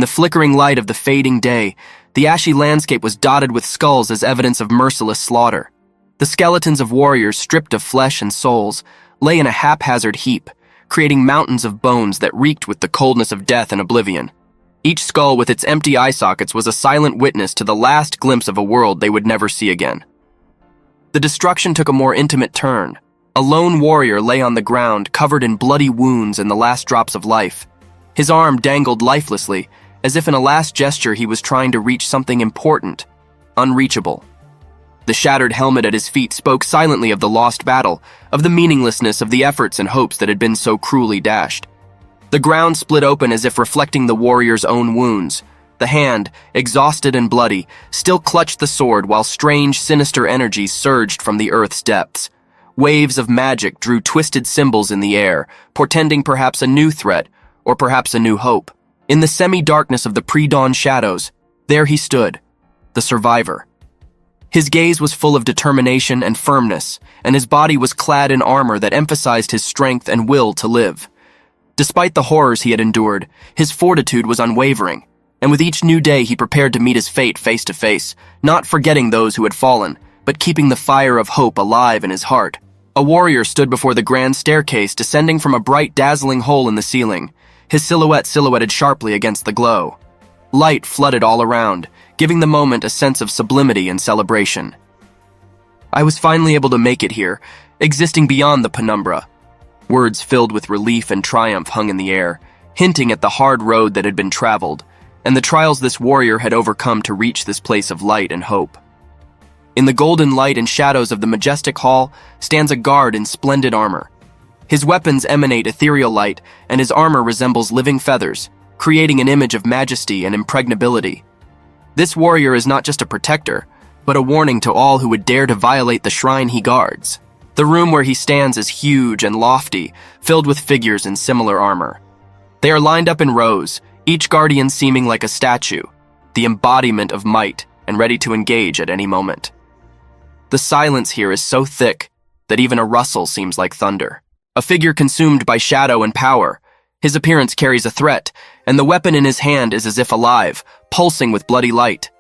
the flickering light of the fading day, the ashy landscape was dotted with skulls as evidence of merciless slaughter. The skeletons of warriors stripped of flesh and souls lay in a haphazard heap, creating mountains of bones that reeked with the coldness of death and oblivion. Each skull with its empty eye sockets was a silent witness to the last glimpse of a world they would never see again. The destruction took a more intimate turn. A lone warrior lay on the ground, covered in bloody wounds and the last drops of life. His arm dangled lifelessly, as if in a last gesture he was trying to reach something important, unreachable. The shattered helmet at his feet spoke silently of the lost battle, of the meaninglessness of the efforts and hopes that had been so cruelly dashed. The ground split open as if reflecting the warrior's own wounds. The hand, exhausted and bloody, still clutched the sword while strange, sinister energies surged from the earth's depths. Waves of magic drew twisted symbols in the air, portending perhaps a new threat, or perhaps a new hope. In the semi-darkness of the pre-dawn shadows, there he stood, the survivor. His gaze was full of determination and firmness, and his body was clad in armor that emphasized his strength and will to live. Despite the horrors he had endured, his fortitude was unwavering, and with each new day he prepared to meet his fate face to face, not forgetting those who had fallen, but keeping the fire of hope alive in his heart. A warrior stood before the grand staircase descending from a bright, dazzling hole in the ceiling, his silhouette silhouetted sharply against the glow. Light flooded all around, giving the moment a sense of sublimity and celebration. I was finally able to make it here, existing beyond the penumbra. Words filled with relief and triumph hung in the air, hinting at the hard road that had been traveled, and the trials this warrior had overcome to reach this place of light and hope. In the golden light and shadows of the majestic hall stands a guard in splendid armor. His weapons emanate ethereal light, and his armor resembles living feathers, creating an image of majesty and impregnability. This warrior is not just a protector, but a warning to all who would dare to violate the shrine he guards. The room where he stands is huge and lofty, filled with figures in similar armor. They are lined up in rows, each guardian seeming like a statue, the embodiment of might and ready to engage at any moment. The silence here is so thick that even a rustle seems like thunder. A figure consumed by shadow and power. His appearance carries a threat, and the weapon in his hand is as if alive, pulsing with bloody light.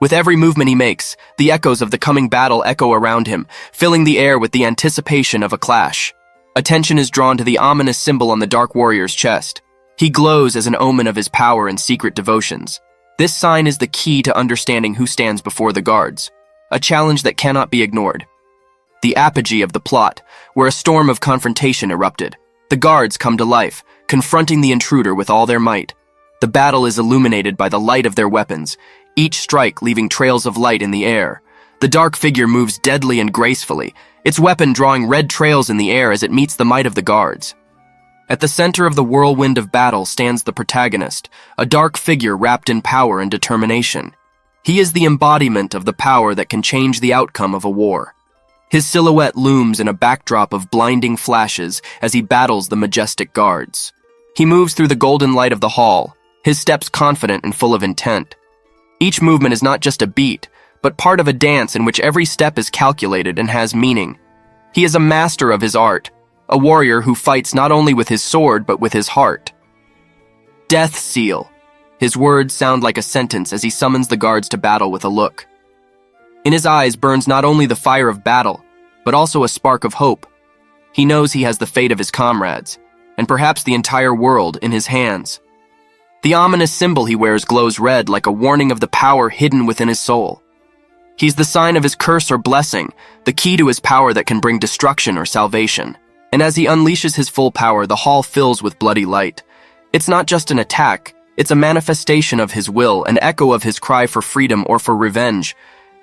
With every movement he makes, the echoes of the coming battle echo around him, filling the air with the anticipation of a clash. Attention is drawn to the ominous symbol on the Dark Warrior's chest. He glows as an omen of his power and secret devotions. This sign is the key to understanding who stands before the guards, a challenge that cannot be ignored. The apogee of the plot, where a storm of confrontation erupted. The guards come to life, confronting the intruder with all their might. The battle is illuminated by the light of their weapons, each strike leaving trails of light in the air. The dark figure moves deadly and gracefully, its weapon drawing red trails in the air as it meets the might of the guards. At the center of the whirlwind of battle stands the protagonist, a dark figure wrapped in power and determination. He is the embodiment of the power that can change the outcome of a war. His silhouette looms in a backdrop of blinding flashes as he battles the majestic guards. He moves through the golden light of the hall, his steps confident and full of intent. Each movement is not just a beat, but part of a dance in which every step is calculated and has meaning. He is a master of his art, a warrior who fights not only with his sword but with his heart. Death seal. His words sound like a sentence as he summons the guards to battle with a look. In his eyes burns not only the fire of battle, but also a spark of hope. He knows he has the fate of his comrades, and perhaps the entire world, in his hands. The ominous symbol he wears glows red like a warning of the power hidden within his soul. He's the sign of his curse or blessing, the key to his power that can bring destruction or salvation. And as he unleashes his full power, the hall fills with bloody light. It's not just an attack, it's a manifestation of his will, an echo of his cry for freedom or for revenge.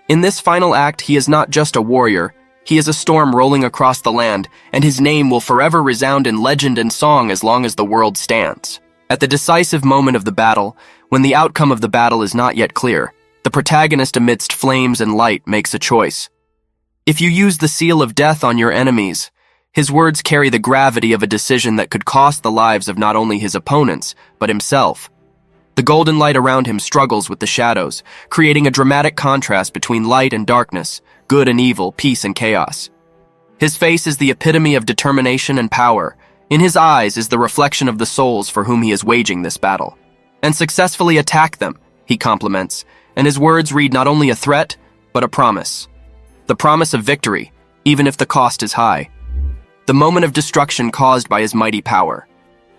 In this final act, he is not just a warrior, he is a storm rolling across the land, and his name will forever resound in legend and song as long as the world stands. At the decisive moment of the battle, when the outcome of the battle is not yet clear, the protagonist amidst flames and light makes a choice. If you use the seal of death on your enemies, his words carry the gravity of a decision that could cost the lives of not only his opponents, but himself. The golden light around him struggles with the shadows, creating a dramatic contrast between light and darkness, good and evil, peace and chaos. His face is the epitome of determination and power. In his eyes is the reflection of the souls for whom he is waging this battle. "And successfully attack them," he compliments, and his words read not only a threat, but a promise. The promise of victory, even if the cost is high. The moment of destruction caused by his mighty power.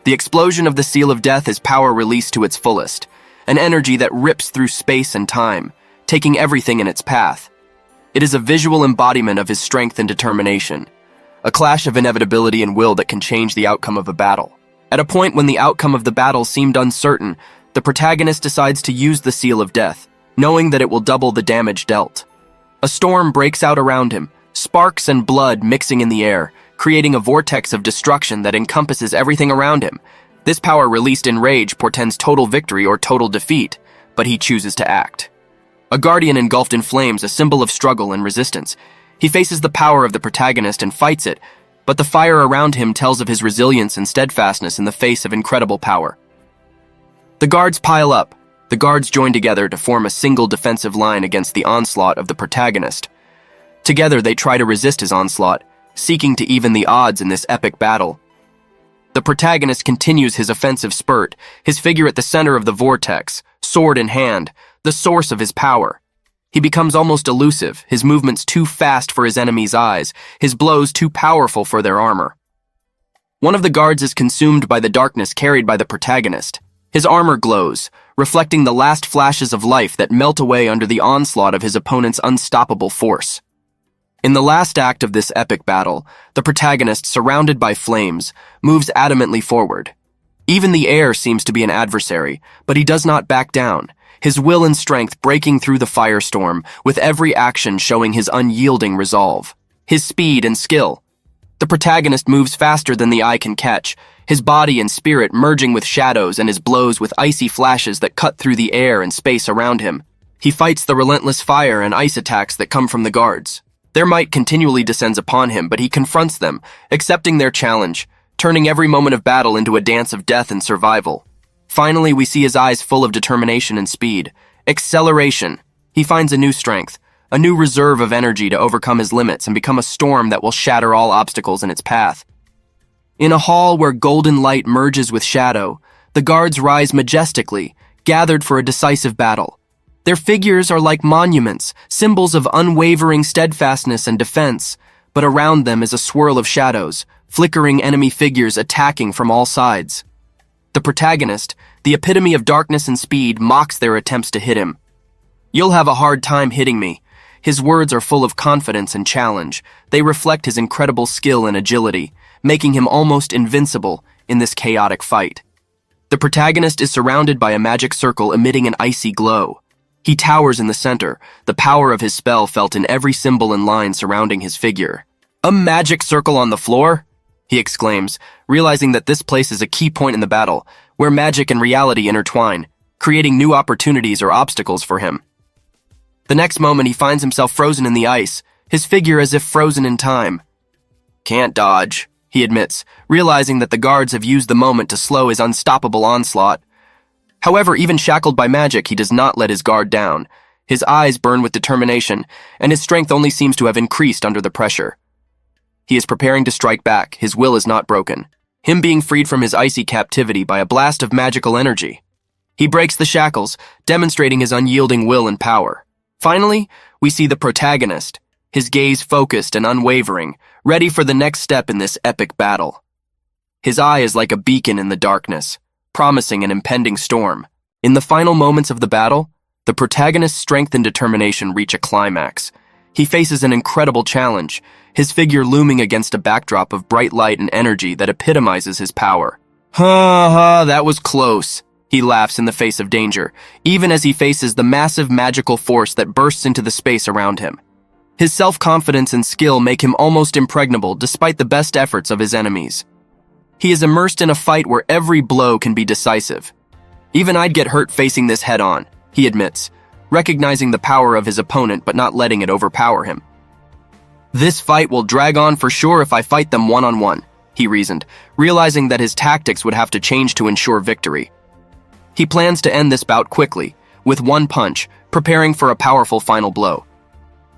The explosion of the Seal of Death is power released to its fullest, an energy that rips through space and time, taking everything in its path. It is a visual embodiment of his strength and determination, a clash of inevitability and will that can change the outcome of a battle. At a point when the outcome of the battle seemed uncertain, the protagonist decides to use the Seal of Death, knowing that it will double the damage dealt. A storm breaks out around him, sparks and blood mixing in the air, creating a vortex of destruction that encompasses everything around him. This power released in rage portends total victory or total defeat, but he chooses to act. A guardian engulfed in flames, a symbol of struggle and resistance. He faces the power of the protagonist and fights it, but the fire around him tells of his resilience and steadfastness in the face of incredible power. The guards pile up. The guards join together to form a single defensive line against the onslaught of the protagonist. Together they try to resist his onslaught, seeking to even the odds in this epic battle. The protagonist continues his offensive spurt, his figure at the center of the vortex, sword in hand, the source of his power. He becomes almost elusive, his movements too fast for his enemy's eyes, his blows too powerful for their armor. One of the guards is consumed by the darkness carried by the protagonist. His armor glows, reflecting the last flashes of life that melt away under the onslaught of his opponent's unstoppable force. In the last act of this epic battle, the protagonist, surrounded by flames, moves adamantly forward. Even the air seems to be an adversary, but he does not back down, his will and strength breaking through the firestorm, with every action showing his unyielding resolve, his speed and skill. The protagonist moves faster than the eye can catch, his body and spirit merging with shadows and his blows with icy flashes that cut through the air and space around him. He fights the relentless fire and ice attacks that come from the guards. Their might continually descends upon him, but he confronts them, accepting their challenge, turning every moment of battle into a dance of death and survival. Finally, we see his eyes full of determination and speed. Acceleration. He finds a new strength, a new reserve of energy to overcome his limits and become a storm that will shatter all obstacles in its path. In a hall where golden light merges with shadow, the guards rise majestically, gathered for a decisive battle. Their figures are like monuments, symbols of unwavering steadfastness and defense, but around them is a swirl of shadows, flickering enemy figures attacking from all sides. The protagonist, the epitome of darkness and speed, mocks their attempts to hit him. "You'll have a hard time hitting me." His words are full of confidence and challenge. They reflect his incredible skill and agility, making him almost invincible in this chaotic fight. The protagonist is surrounded by a magic circle emitting an icy glow. He towers in the center, the power of his spell felt in every symbol and line surrounding his figure. "A magic circle on the floor?" he exclaims, realizing that this place is a key point in the battle, where magic and reality intertwine, creating new opportunities or obstacles for him. The next moment he finds himself frozen in the ice, his figure as if frozen in time. "Can't dodge," he admits, realizing that the guards have used the moment to slow his unstoppable onslaught. However, even shackled by magic, he does not let his guard down. His eyes burn with determination, and his strength only seems to have increased under the pressure. He is preparing to strike back. His will is not broken, him being freed from his icy captivity by a blast of magical energy. He breaks the shackles, demonstrating his unyielding will and power. Finally, we see the protagonist, his gaze focused and unwavering, ready for the next step in this epic battle. His eye is like a beacon in the darkness, promising an impending storm. In the final moments of the battle, the protagonist's strength and determination reach a climax. He faces an incredible challenge, his figure looming against a backdrop of bright light and energy that epitomizes his power. "Ha ha, that was close," he laughs in the face of danger, even as he faces the massive magical force that bursts into the space around him. His self-confidence and skill make him almost impregnable despite the best efforts of his enemies. He is immersed in a fight where every blow can be decisive. "Even I'd get hurt facing this head-on," he admits, recognizing the power of his opponent but not letting it overpower him. "This fight will drag on for sure if I fight them one-on-one," he reasoned, realizing that his tactics would have to change to ensure victory. He plans to end this bout quickly, with one punch, preparing for a powerful final blow.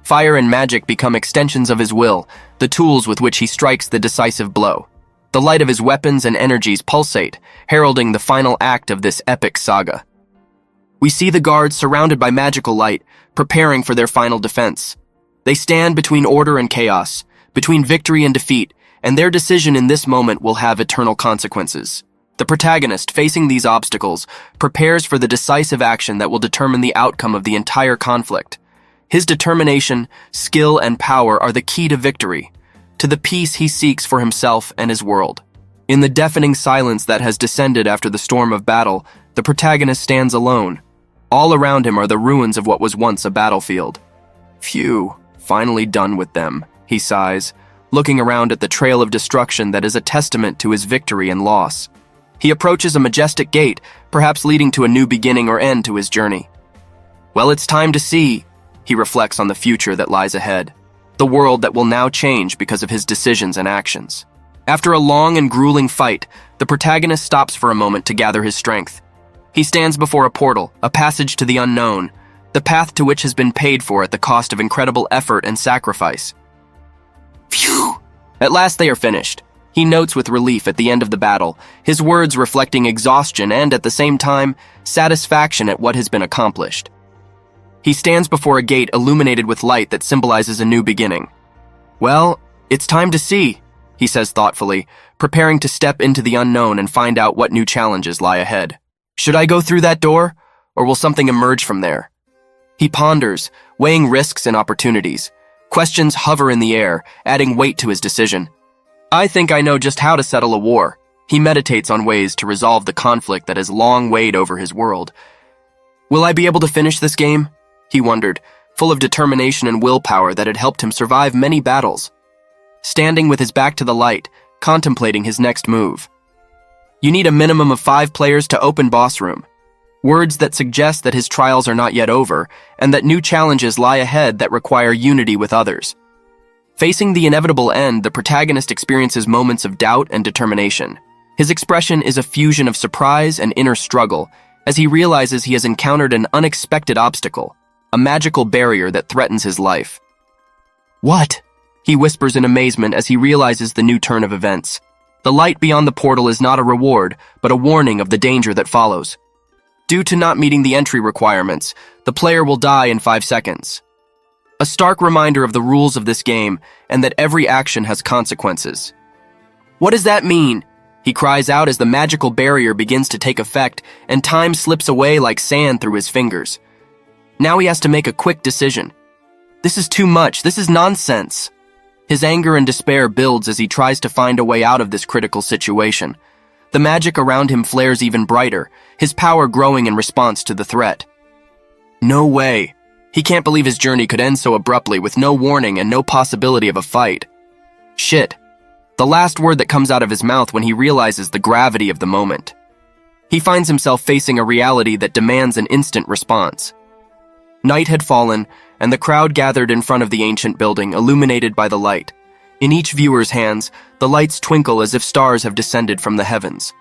Fire and magic become extensions of his will, the tools with which he strikes the decisive blow. The light of his weapons and energies pulsate, heralding the final act of this epic saga. We see the guards surrounded by magical light, preparing for their final defense. They stand between order and chaos, between victory and defeat, and their decision in this moment will have eternal consequences. The protagonist, facing these obstacles, prepares for the decisive action that will determine the outcome of the entire conflict. His determination, skill, and power are the key to victory, to the peace he seeks for himself and his world. In the deafening silence that has descended after the storm of battle, the protagonist stands alone. All around him are the ruins of what was once a battlefield. Phew, finally done with them, he sighs, looking around at the trail of destruction that is a testament to his victory and loss. He approaches a majestic gate, perhaps leading to a new beginning or end to his journey. Well, it's time to see, he reflects on the future that lies ahead, the world that will now change because of his decisions and actions. After a long and grueling fight, the protagonist stops for a moment to gather his strength. He stands before a portal, a passage to the unknown, the path to which has been paid for at the cost of incredible effort and sacrifice. Phew! At last they are finished. He notes with relief at the end of the battle, his words reflecting exhaustion and, at the same time, satisfaction at what has been accomplished. He stands before a gate illuminated with light that symbolizes a new beginning. Well, it's time to see, he says thoughtfully, preparing to step into the unknown and find out what new challenges lie ahead. Should I go through that door, or will something emerge from there? He ponders, weighing risks and opportunities. Questions hover in the air, adding weight to his decision. I think I know just how to settle a war. He meditates on ways to resolve the conflict that has long weighed over his world. Will I be able to finish this game? He wondered, full of determination and willpower that had helped him survive many battles. Standing with his back to the light, contemplating his next move. You need a minimum of 5 players to open boss room. Words that suggest that his trials are not yet over, and that new challenges lie ahead that require unity with others. Facing the inevitable end, the protagonist experiences moments of doubt and determination. His expression is a fusion of surprise and inner struggle, as he realizes he has encountered an unexpected obstacle, a magical barrier that threatens his life. What? He whispers in amazement as he realizes the new turn of events. The light beyond the portal is not a reward, but a warning of the danger that follows. Due to not meeting the entry requirements, the player will die in 5 seconds. A stark reminder of the rules of this game and that every action has consequences. What does that mean? He cries out as the magical barrier begins to take effect and time slips away like sand through his fingers. Now he has to make a quick decision. This is too much. This is nonsense. His anger and despair builds as he tries to find a way out of this critical situation. The magic around him flares even brighter, his power growing in response to the threat. No way. He can't believe his journey could end so abruptly with no warning and no possibility of a fight. Shit. The last word that comes out of his mouth when he realizes the gravity of the moment. He finds himself facing a reality that demands an instant response. Night had fallen, and the crowd gathered in front of the ancient building, illuminated by the light. In each viewer's hands, the lights twinkle as if stars have descended from the heavens.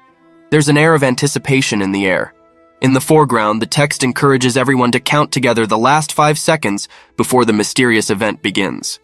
There's an air of anticipation in the air. In the foreground, the text encourages everyone to count together the last 5 seconds before the mysterious event begins.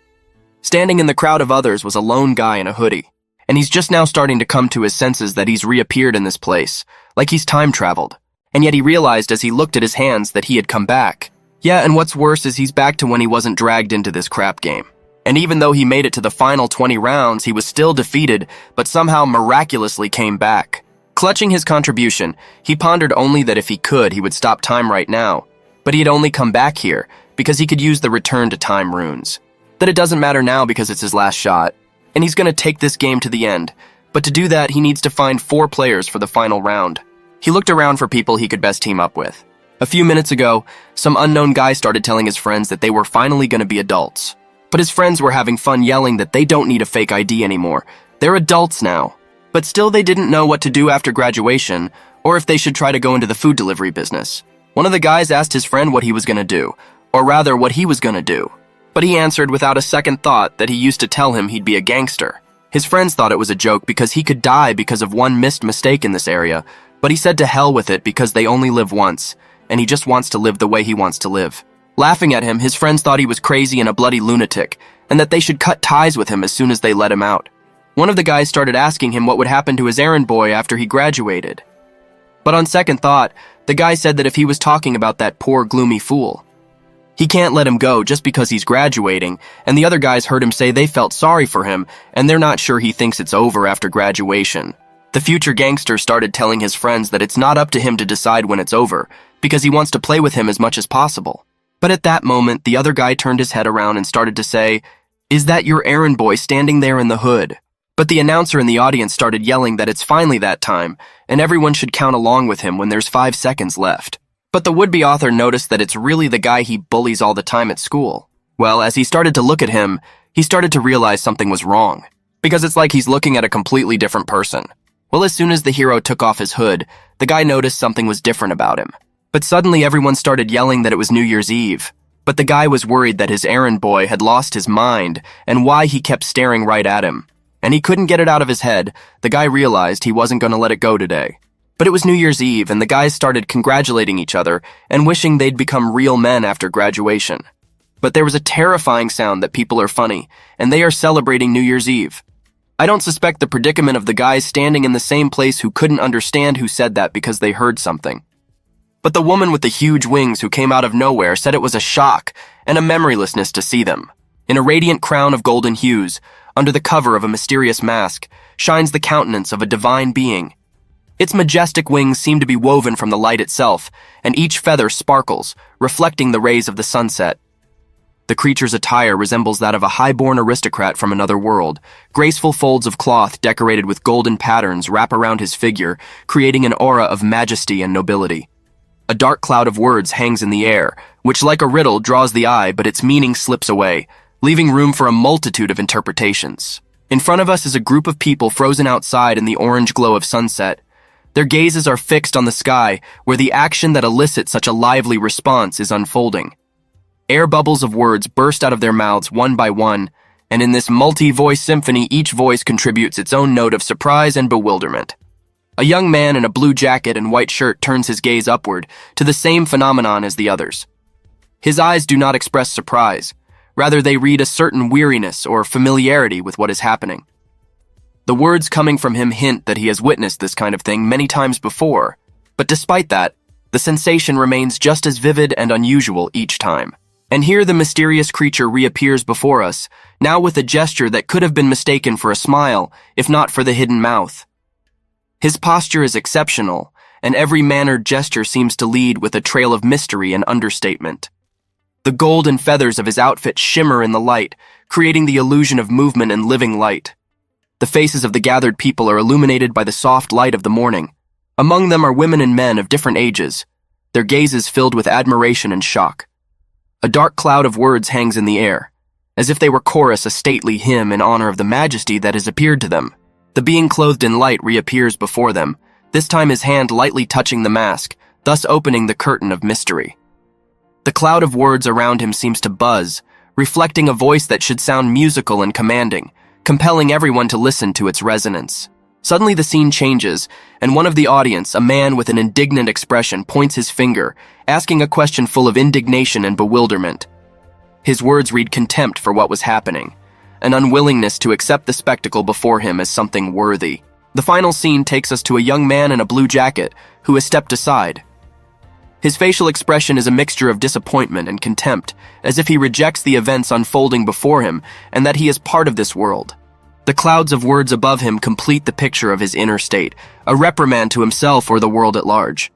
Standing in the crowd of others was a lone guy in a hoodie, and he's just now starting to come to his senses that he's reappeared in this place, like he's time-traveled. And yet he realized as he looked at his hands that he had come back. Yeah, and what's worse is he's back to when he wasn't dragged into this crap game. And even though he made it to the final 20 rounds, he was still defeated, but somehow miraculously came back. Clutching his contribution, he pondered only that if he could, he would stop time right now. But he had only come back here because he could use the return to time runes. That it doesn't matter now because it's his last shot, and he's going to take this game to the end. But to do that, he needs to find 4 players for the final round. He looked around for people he could best team up with. A few minutes ago, some unknown guy started telling his friends that they were finally going to be adults. But his friends were having fun yelling that they don't need a fake ID anymore. They're adults now. But still they didn't know what to do after graduation, or if they should try to go into the food delivery business. One of the guys asked his friend what he was going to do, or rather what he was going to do. But he answered without a second thought that he used to tell him he'd be a gangster. His friends thought it was a joke because he could die because of one missed mistake in this area, but he said to hell with it because they only live once, and he just wants to live the way he wants to live. Laughing at him, his friends thought he was crazy and a bloody lunatic, and that they should cut ties with him as soon as they let him out. One of the guys started asking him what would happen to his errand boy after he graduated. But on second thought, the guy said that if he was talking about that poor, gloomy fool, he can't let him go just because he's graduating, and the other guys heard him say they felt sorry for him, and they're not sure he thinks it's over after graduation. The future gangster started telling his friends that it's not up to him to decide when it's over, because he wants to play with him as much as possible. But at that moment, the other guy turned his head around and started to say, "Is that your errand boy standing there in the hood?" But the announcer in the audience started yelling that it's finally that time, and everyone should count along with him when there's 5 seconds left. But the would-be author noticed that it's really the guy he bullies all the time at school. Well, as he started to look at him, he started to realize something was wrong, because it's like he's looking at a completely different person. Well, as soon as the hero took off his hood, the guy noticed something was different about him. But suddenly everyone started yelling that it was New Year's Eve. But the guy was worried that his errand boy had lost his mind and why he kept staring right at him. And he couldn't get it out of his head. The guy realized he wasn't going to let it go today. But it was New Year's Eve, and the guys started congratulating each other and wishing they'd become real men after graduation. But there was a terrifying sound that people are funny, and they are celebrating New Year's Eve. I don't suspect the predicament of the guys standing in the same place who couldn't understand who said that because they heard something. But the woman with the huge wings who came out of nowhere said it was a shock and a memorylessness to see them. In a radiant crown of golden hues, under the cover of a mysterious mask, shines the countenance of a divine being. Its majestic wings seem to be woven from the light itself, and each feather sparkles, reflecting the rays of the sunset. The creature's attire resembles that of a high-born aristocrat from another world. Graceful folds of cloth decorated with golden patterns wrap around his figure, creating an aura of majesty and nobility. A dark cloud of words hangs in the air, which like a riddle draws the eye, but its meaning slips away, leaving room for a multitude of interpretations. In front of us is a group of people frozen outside in the orange glow of sunset. Their gazes are fixed on the sky, where the action that elicits such a lively response is unfolding. Air bubbles of words burst out of their mouths one by one, and in this multi-voice symphony, each voice contributes its own note of surprise and bewilderment. A young man in a blue jacket and white shirt turns his gaze upward to the same phenomenon as the others. His eyes do not express surprise. Rather, they read a certain weariness or familiarity with what is happening. The words coming from him hint that he has witnessed this kind of thing many times before, but despite that, the sensation remains just as vivid and unusual each time. And here the mysterious creature reappears before us, now with a gesture that could have been mistaken for a smile, if not for the hidden mouth. His posture is exceptional, and every mannered gesture seems to lead with a trail of mystery and understatement. The golden feathers of his outfit shimmer in the light, creating the illusion of movement and living light. The faces of the gathered people are illuminated by the soft light of the morning. Among them are women and men of different ages, their gazes filled with admiration and shock. A dark cloud of words hangs in the air, as if they were chorus a stately hymn in honor of the majesty that has appeared to them. The being clothed in light reappears before them, this time his hand lightly touching the mask, thus opening the curtain of mystery. The cloud of words around him seems to buzz, reflecting a voice that should sound musical and commanding, compelling everyone to listen to its resonance. Suddenly the scene changes, and one of the audience, a man with an indignant expression, points his finger, asking a question full of indignation and bewilderment. His words read contempt for what was happening, an unwillingness to accept the spectacle before him as something worthy. The final scene takes us to a young man in a blue jacket who has stepped aside. His facial expression is a mixture of disappointment and contempt, as if he rejects the events unfolding before him and that he is part of this world. The clouds of words above him complete the picture of his inner state, a reprimand to himself or the world at large.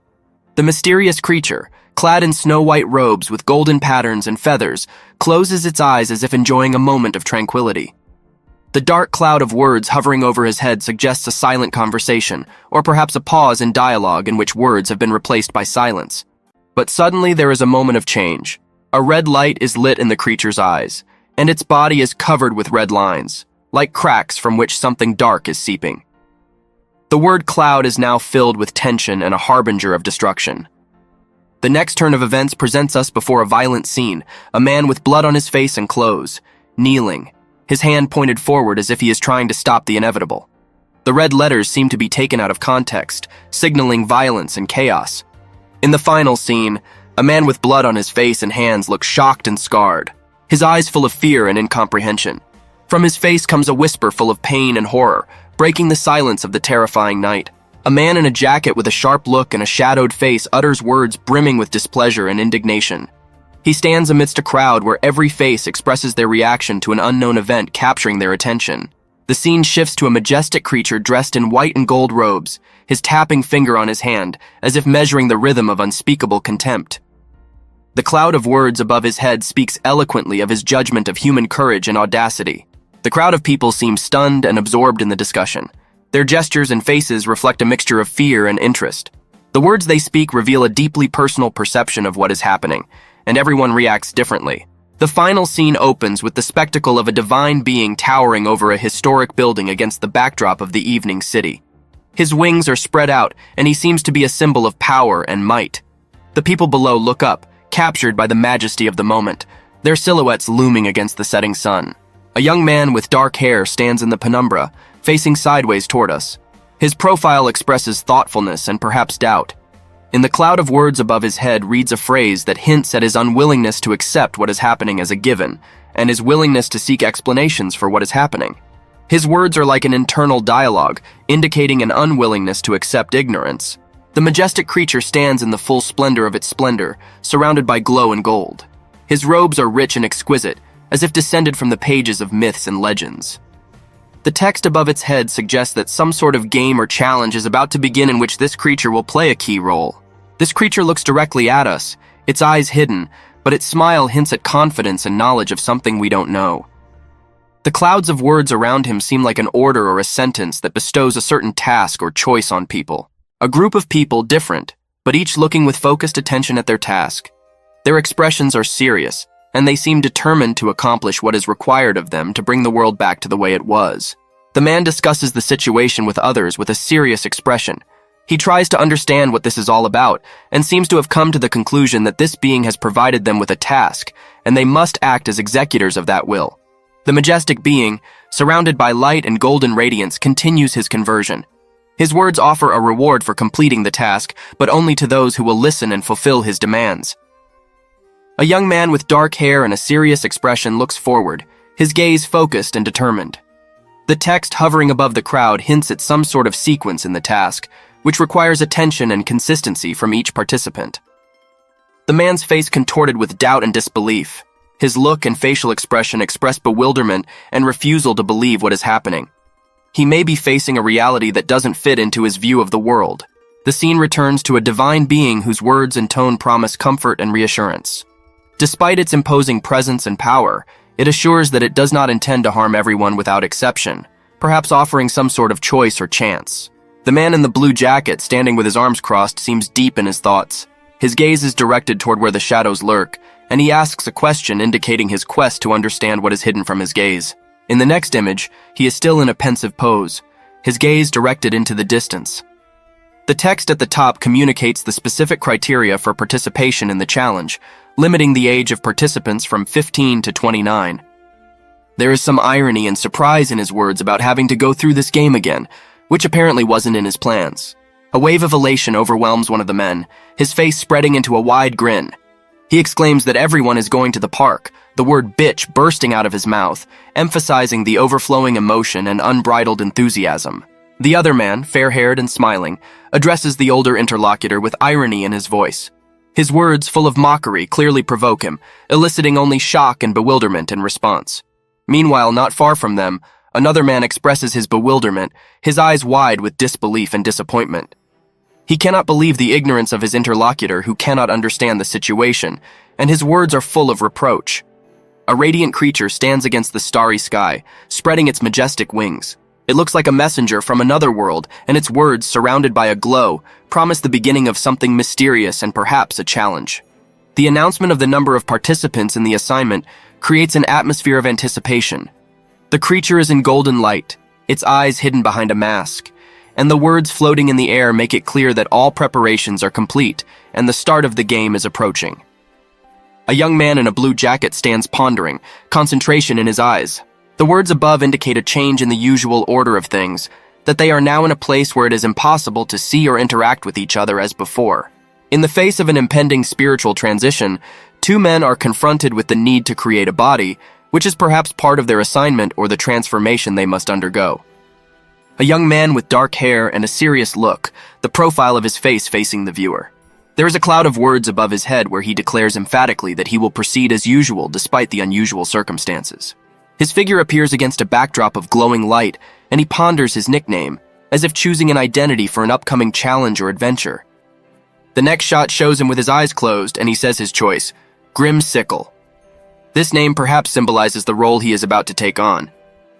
The mysterious creature, clad in snow-white robes with golden patterns and feathers, closes its eyes as if enjoying a moment of tranquility. The dark cloud of words hovering over his head suggests a silent conversation, or perhaps a pause in dialogue in which words have been replaced by silence. But suddenly there is a moment of change. A red light is lit in the creature's eyes, and its body is covered with red lines, like cracks from which something dark is seeping. The word cloud is now filled with tension and a harbinger of destruction. The next turn of events presents us before a violent scene, a man with blood on his face and clothes, kneeling, his hand pointed forward as if he is trying to stop the inevitable. The red letters seem to be taken out of context, signaling violence and chaos. In the final scene, a man with blood on his face and hands looks shocked and scarred, his eyes full of fear and incomprehension. From his face comes a whisper full of pain and horror, breaking the silence of the terrifying night. A man in a jacket with a sharp look and a shadowed face utters words brimming with displeasure and indignation. He stands amidst a crowd where every face expresses their reaction to an unknown event capturing their attention. The scene shifts to a majestic creature dressed in white and gold robes, his tapping finger on his hand, as if measuring the rhythm of unspeakable contempt. The cloud of words above his head speaks eloquently of his judgment of human courage and audacity. The crowd of people seem stunned and absorbed in the discussion. Their gestures and faces reflect a mixture of fear and interest. The words they speak reveal a deeply personal perception of what is happening, and everyone reacts differently. The final scene opens with the spectacle of a divine being towering over a historic building against the backdrop of the evening city. His wings are spread out, and he seems to be a symbol of power and might. The people below look up, captured by the majesty of the moment, their silhouettes looming against the setting sun. A young man with dark hair stands in the penumbra, facing sideways toward us. His profile expresses thoughtfulness and perhaps doubt. In the cloud of words above his head reads a phrase that hints at his unwillingness to accept what is happening as a given, and his willingness to seek explanations for what is happening. His words are like an internal dialogue, indicating an unwillingness to accept ignorance. The majestic creature stands in the full splendor of its splendor, surrounded by glow and gold. His robes are rich and exquisite, as if descended from the pages of myths and legends. The text above its head suggests that some sort of game or challenge is about to begin in which this creature will play a key role. This creature looks directly at us, its eyes hidden, but its smile hints at confidence and knowledge of something we don't know. The clouds of words around him seem like an order or a sentence that bestows a certain task or choice on people. A group of people different, but each looking with focused attention at their task. Their expressions are serious, and they seem determined to accomplish what is required of them to bring the world back to the way it was. The man discusses the situation with others with a serious expression. He tries to understand what this is all about, and seems to have come to the conclusion that this being has provided them with a task, and they must act as executors of that will. The majestic being, surrounded by light and golden radiance, continues his conversion. His words offer a reward for completing the task, but only to those who will listen and fulfill his demands. A young man with dark hair and a serious expression looks forward, his gaze focused and determined. The text hovering above the crowd hints at some sort of sequence in the task, which requires attention and consistency from each participant. The man's face contorted with doubt and disbelief. His look and facial expression express bewilderment and refusal to believe what is happening. He may be facing a reality that doesn't fit into his view of the world. The scene returns to a divine being whose words and tone promise comfort and reassurance. Despite its imposing presence and power, it assures that it does not intend to harm everyone without exception, perhaps offering some sort of choice or chance. The man in the blue jacket, standing with his arms crossed, seems deep in his thoughts. His gaze is directed toward where the shadows lurk, and he asks a question indicating his quest to understand what is hidden from his gaze. In the next image, he is still in a pensive pose, his gaze directed into the distance. The text at the top communicates the specific criteria for participation in the challenge, limiting the age of participants from 15 to 29. There is some irony and surprise in his words about having to go through this game again, which apparently wasn't in his plans. A wave of elation overwhelms one of the men, his face spreading into a wide grin. He exclaims that everyone is going to the park, the word bitch bursting out of his mouth, emphasizing the overflowing emotion and unbridled enthusiasm. The other man, fair-haired and smiling, addresses the older interlocutor with irony in his voice. His words, full of mockery, clearly provoke him, eliciting only shock and bewilderment in response. Meanwhile, not far from them, another man expresses his bewilderment, his eyes wide with disbelief and disappointment. He cannot believe the ignorance of his interlocutor who cannot understand the situation, and his words are full of reproach. A radiant creature stands against the starry sky, spreading its majestic wings. It looks like a messenger from another world, and its words, surrounded by a glow, promise the beginning of something mysterious and perhaps a challenge. The announcement of the number of participants in the assignment creates an atmosphere of anticipation. The creature is in golden light, its eyes hidden behind a mask, and the words floating in the air make it clear that all preparations are complete and the start of the game is approaching. A young man in a blue jacket stands pondering, concentration in his eyes. The words above indicate a change in the usual order of things, that they are now in a place where it is impossible to see or interact with each other as before. In the face of an impending spiritual transition, two men are confronted with the need to create a body, which is perhaps part of their assignment or the transformation they must undergo. A young man with dark hair and a serious look, the profile of his face facing the viewer. There is a cloud of words above his head where he declares emphatically that he will proceed as usual despite the unusual circumstances. His figure appears against a backdrop of glowing light, and he ponders his nickname, as if choosing an identity for an upcoming challenge or adventure. The next shot shows him with his eyes closed, and he says his choice, Grim Sickle. This name perhaps symbolizes the role he is about to take on.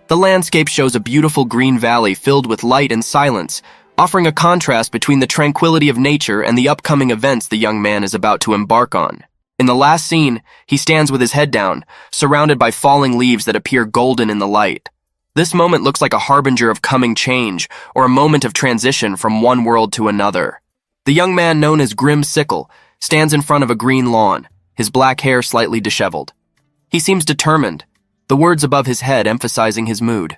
The landscape shows a beautiful green valley filled with light and silence, offering a contrast between the tranquility of nature and the upcoming events the young man is about to embark on. In the last scene, he stands with his head down, surrounded by falling leaves that appear golden in the light. This moment looks like a harbinger of coming change, or a moment of transition from one world to another. The young man known as Grim Sickle stands in front of a green lawn, his black hair slightly disheveled. He seems determined, the words above his head emphasizing his mood.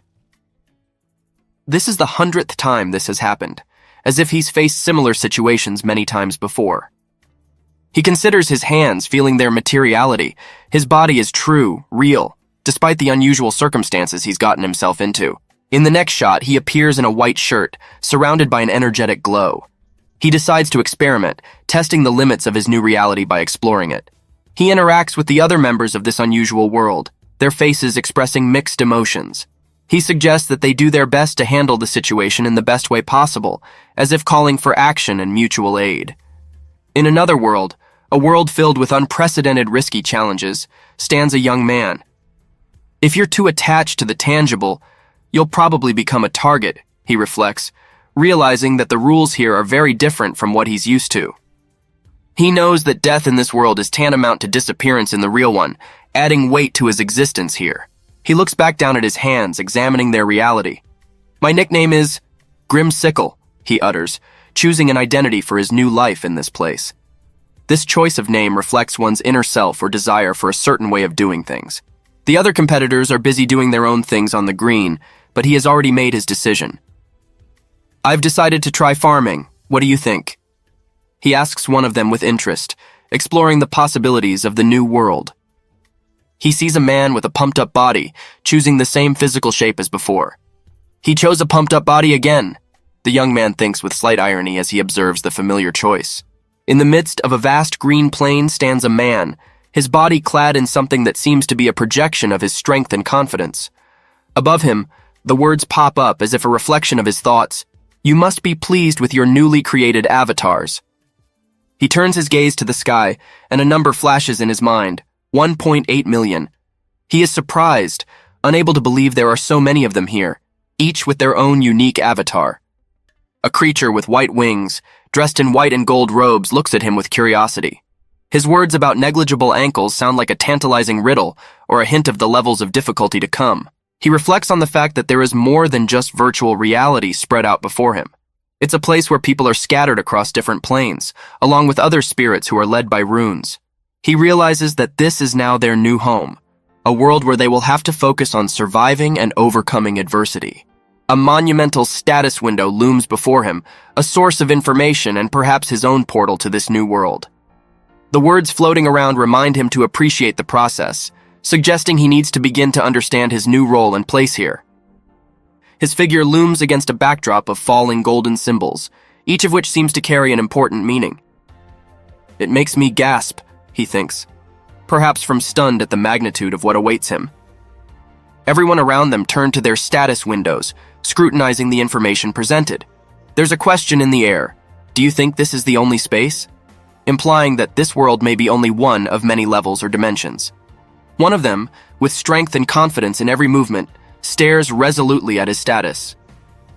This is the 100th time this has happened, as if he's faced similar situations many times before. He considers his hands, feeling their materiality. His body is true, real, despite the unusual circumstances he's gotten himself into. In the next shot, he appears in a white shirt, surrounded by an energetic glow. He decides to experiment, testing the limits of his new reality by exploring it. He interacts with the other members of this unusual world, their faces expressing mixed emotions. He suggests that they do their best to handle the situation in the best way possible, as if calling for action and mutual aid. In another world, a world filled with unprecedented risky challenges, stands a young man. If you're too attached to the tangible, you'll probably become a target, he reflects, realizing that the rules here are very different from what he's used to. He knows that death in this world is tantamount to disappearance in the real one, adding weight to his existence here. He looks back down at his hands, examining their reality. My nickname is Grim Sickle, he utters, choosing an identity for his new life in this place. This choice of name reflects one's inner self or desire for a certain way of doing things. The other competitors are busy doing their own things on the green, but he has already made his decision. I've decided to try farming. What do you think? He asks one of them with interest, exploring the possibilities of the new world. He sees a man with a pumped-up body, choosing the same physical shape as before. He chose a pumped-up body again, the young man thinks with slight irony as he observes the familiar choice. In the midst of a vast green plain stands a man, his body clad in something that seems to be a projection of his strength and confidence. Above him, the words pop up as if a reflection of his thoughts. You must be pleased with your newly created avatars. He turns his gaze to the sky, and a number flashes in his mind, 1.8 million. He is surprised, unable to believe there are so many of them here, each with their own unique avatar. A creature with white wings, dressed in white and gold robes, looks at him with curiosity. His words about negligible ankles sound like a tantalizing riddle or a hint of the levels of difficulty to come. He reflects on the fact that there is more than just virtual reality spread out before him. It's a place where people are scattered across different planes, along with other spirits who are led by runes. He realizes that this is now their new home, a world where they will have to focus on surviving and overcoming adversity. A monumental status window looms before him, a source of information and perhaps his own portal to this new world. The words floating around remind him to appreciate the process, suggesting he needs to begin to understand his new role and place here. His figure looms against a backdrop of falling golden symbols, each of which seems to carry an important meaning. It makes me gasp, he thinks, perhaps from stunned at the magnitude of what awaits him. Everyone around them turn to their status windows, scrutinizing the information presented. There's a question in the air. Do you think this is the only space? Implying that this world may be only one of many levels or dimensions. One of them, with strength and confidence in every movement, stares resolutely at his status.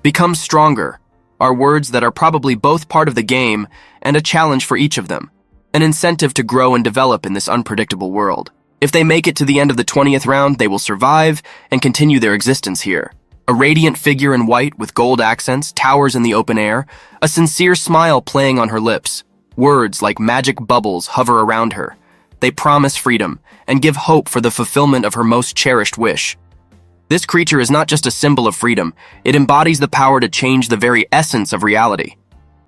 Become stronger are words that are probably both part of the game and a challenge for each of them, an incentive to grow and develop in this unpredictable world. If they make it to the end of the 20th round, they will survive and continue their existence here. A radiant figure in white with gold accents towers in the open air, a sincere smile playing on her lips. Words like magic bubbles hover around her. They promise freedom and give hope for the fulfillment of her most cherished wish. This creature is not just a symbol of freedom, it embodies the power to change the very essence of reality.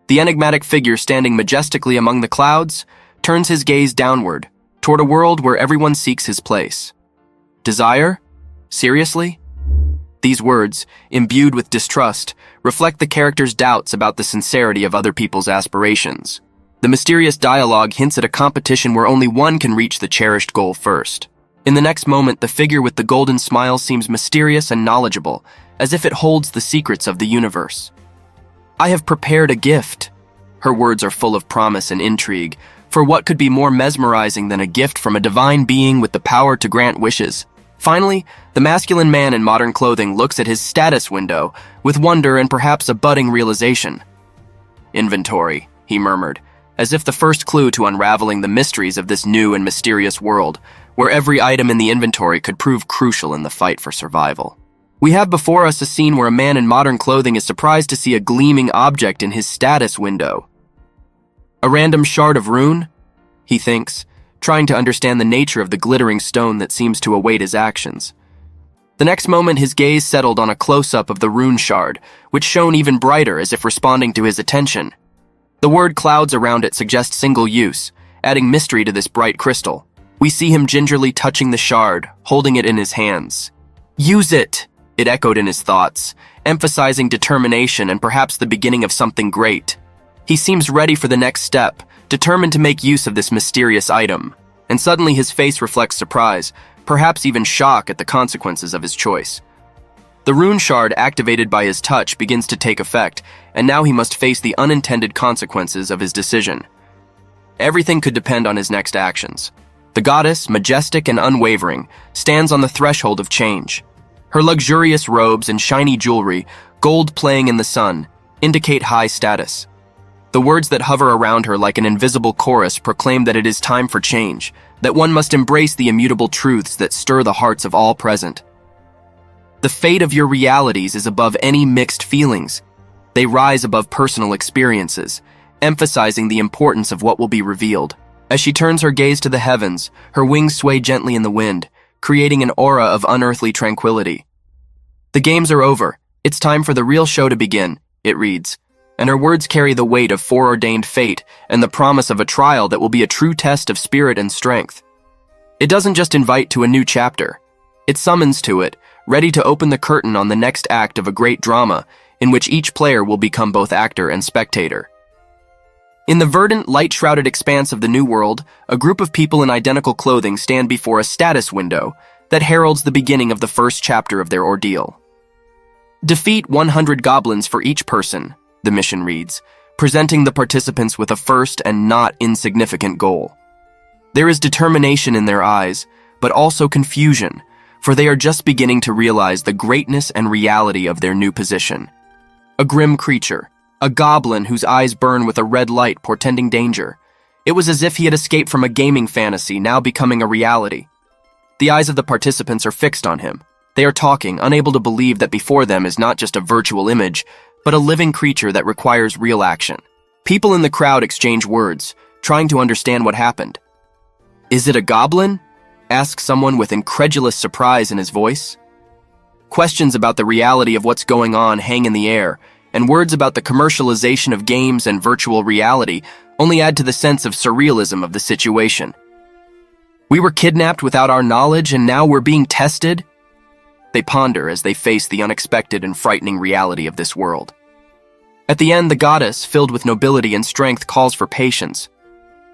The enigmatic figure standing majestically among the clouds turns his gaze downward, toward a world where everyone seeks his place. Desire? Seriously? These words, imbued with distrust, reflect the character's doubts about the sincerity of other people's aspirations. The mysterious dialogue hints at a competition where only one can reach the cherished goal first. In the next moment, the figure with the golden smile seems mysterious and knowledgeable, as if it holds the secrets of the universe. I have prepared a gift. Her words are full of promise and intrigue, for what could be more mesmerizing than a gift from a divine being with the power to grant wishes? Finally, the masculine man in modern clothing looks at his status window with wonder and perhaps a budding realization. Inventory, he murmured, as if the first clue to unraveling the mysteries of this new and mysterious world, where every item in the inventory could prove crucial in the fight for survival. We have before us a scene where a man in modern clothing is surprised to see a gleaming object in his status window. A random shard of rune? He thinks, trying to understand the nature of the glittering stone that seems to await his actions. The next moment, his gaze settled on a close-up of the rune shard, which shone even brighter as if responding to his attention. The word clouds around it suggest single use, adding mystery to this bright crystal. We see him gingerly touching the shard, holding it in his hands. Use it! It echoed in his thoughts, emphasizing determination and perhaps the beginning of something great. He seems ready for the next step, determined to make use of this mysterious item, and suddenly his face reflects surprise, perhaps even shock at the consequences of his choice. The rune shard activated by his touch begins to take effect, and now he must face the unintended consequences of his decision. Everything could depend on his next actions. The goddess, majestic and unwavering, stands on the threshold of change. Her luxurious robes and shiny jewelry, gold playing in the sun, indicate high status. The words that hover around her like an invisible chorus proclaim that it is time for change, that one must embrace the immutable truths that stir the hearts of all present. The fate of your realities is above any mixed feelings. They rise above personal experiences, emphasizing the importance of what will be revealed. As she turns her gaze to the heavens, her wings sway gently in the wind, creating an aura of unearthly tranquility. The games are over. It's time for the real show to begin, it reads, and her words carry the weight of foreordained fate and the promise of a trial that will be a true test of spirit and strength. It doesn't just invite to a new chapter. It summons to it, ready to open the curtain on the next act of a great drama in which each player will become both actor and spectator. In the verdant, light-shrouded expanse of the new world, a group of people in identical clothing stand before a status window that heralds the beginning of the first chapter of their ordeal. Defeat 100 goblins for each person, the mission reads, presenting the participants with a first and not insignificant goal. There is determination in their eyes, but also confusion, for they are just beginning to realize the greatness and reality of their new position. A grim creature, a goblin whose eyes burn with a red light portending danger. It was as if he had escaped from a gaming fantasy, now becoming a reality. The eyes of the participants are fixed on him. They are talking, unable to believe that before them is not just a virtual image, but a living creature that requires real action. People in the crowd exchange words, trying to understand what happened. "Is it a goblin?" asks someone with incredulous surprise in his voice. Questions about the reality of what's going on hang in the air, and words about the commercialization of games and virtual reality only add to the sense of surrealism of the situation. We were kidnapped without our knowledge, and now we're being tested? They ponder as they face the unexpected and frightening reality of this world. At the end, the goddess, filled with nobility and strength, calls for patience.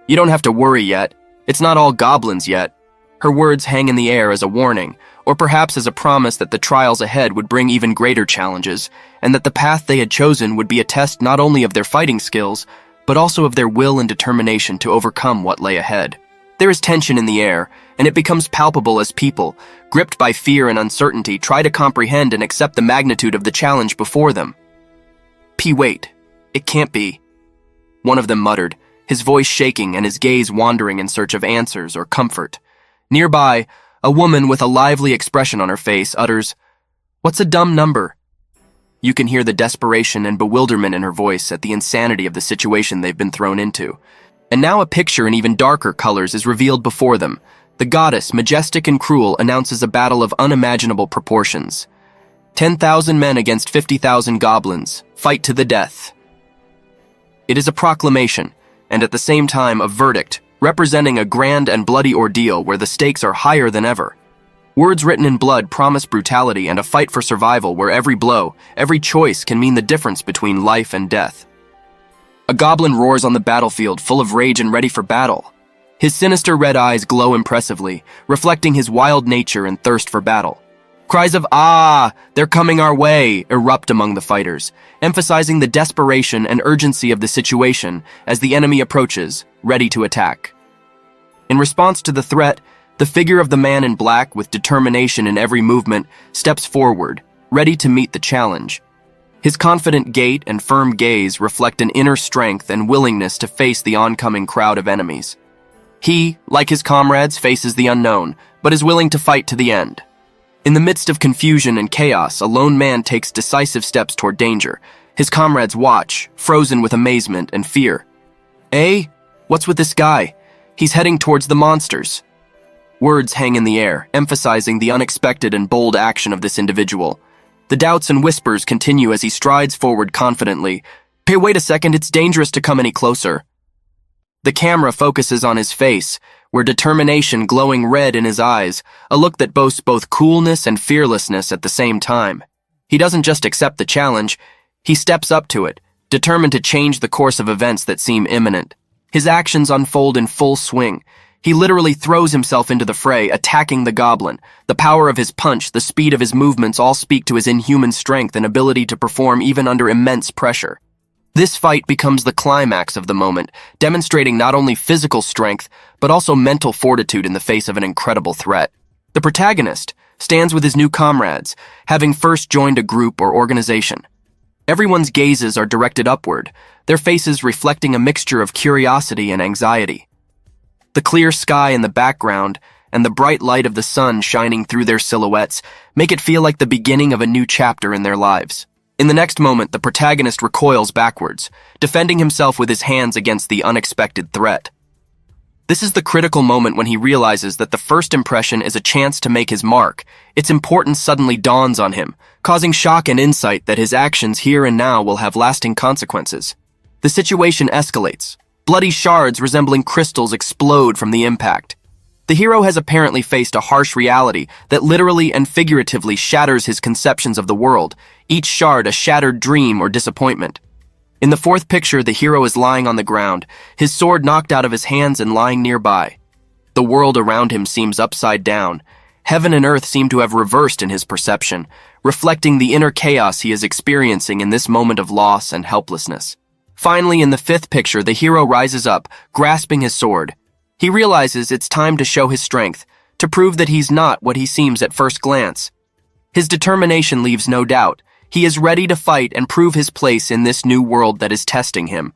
"You don't have to worry yet. It's not all goblins yet." Her words hang in the air as a warning, or perhaps as a promise that the trials ahead would bring even greater challenges, and that the path they had chosen would be a test not only of their fighting skills, but also of their will and determination to overcome what lay ahead. There is tension in the air, and it becomes palpable as people, gripped by fear and uncertainty, try to comprehend and accept the magnitude of the challenge before them. Wait. It can't be," one of them muttered, his voice shaking and his gaze wandering in search of answers or comfort. Nearby, a woman with a lively expression on her face utters, "What's a dumb number?" You can hear the desperation and bewilderment in her voice at the insanity of the situation they've been thrown into. And now a picture in even darker colors is revealed before them. The goddess, majestic and cruel, announces a battle of unimaginable proportions. 10,000 men against 50,000 goblins. Fight to the death. It is a proclamation, and at the same time a verdict, representing a grand and bloody ordeal where the stakes are higher than ever. Words written in blood promise brutality and a fight for survival where every blow, every choice can mean the difference between life and death. A goblin roars on the battlefield, full of rage and ready for battle. His sinister red eyes glow impressively, reflecting his wild nature and thirst for battle. Cries of "Ah, they're coming our way" erupt among the fighters, emphasizing the desperation and urgency of the situation as the enemy approaches, ready to attack. In response to the threat, the figure of the man in black, with determination in every movement, steps forward, ready to meet the challenge. His confident gait and firm gaze reflect an inner strength and willingness to face the oncoming crowd of enemies. He, like his comrades, faces the unknown, but is willing to fight to the end. In the midst of confusion and chaos, a lone man takes decisive steps toward danger. His comrades watch, frozen with amazement and fear. "Eh? What's with this guy? He's heading towards the monsters." Words hang in the air, emphasizing the unexpected and bold action of this individual. The doubts and whispers continue as he strides forward confidently. "Hey, wait a second, it's dangerous to come any closer." The camera focuses on his face, where determination glowing red in his eyes, a look that boasts both coolness and fearlessness at the same time. He doesn't just accept the challenge, he steps up to it, determined to change the course of events that seem imminent. His actions unfold in full swing. He literally throws himself into the fray, attacking the goblin. The power of his punch, the speed of his movements all speak to his inhuman strength and ability to perform even under immense pressure. This fight becomes the climax of the moment, demonstrating not only physical strength, but also mental fortitude in the face of an incredible threat. The protagonist stands with his new comrades, having first joined a group or organization. Everyone's gazes are directed upward, their faces reflecting a mixture of curiosity and anxiety. The clear sky in the background and the bright light of the sun shining through their silhouettes make it feel like the beginning of a new chapter in their lives. In the next moment, the protagonist recoils backwards, defending himself with his hands against the unexpected threat. This is the critical moment when he realizes that the first impression is a chance to make his mark. Its importance suddenly dawns on him, causing shock and insight that his actions here and now will have lasting consequences. The situation escalates. Bloody shards resembling crystals explode from the impact. The hero has apparently faced a harsh reality that literally and figuratively shatters his conceptions of the world, each shard a shattered dream or disappointment. In the fourth picture, the hero is lying on the ground, his sword knocked out of his hands and lying nearby. The world around him seems upside down. Heaven and earth seem to have reversed in his perception, reflecting the inner chaos he is experiencing in this moment of loss and helplessness. Finally, in the fifth picture, the hero rises up, grasping his sword. He realizes it's time to show his strength, to prove that he's not what he seems at first glance. His determination leaves no doubt. He is ready to fight and prove his place in this new world that is testing him.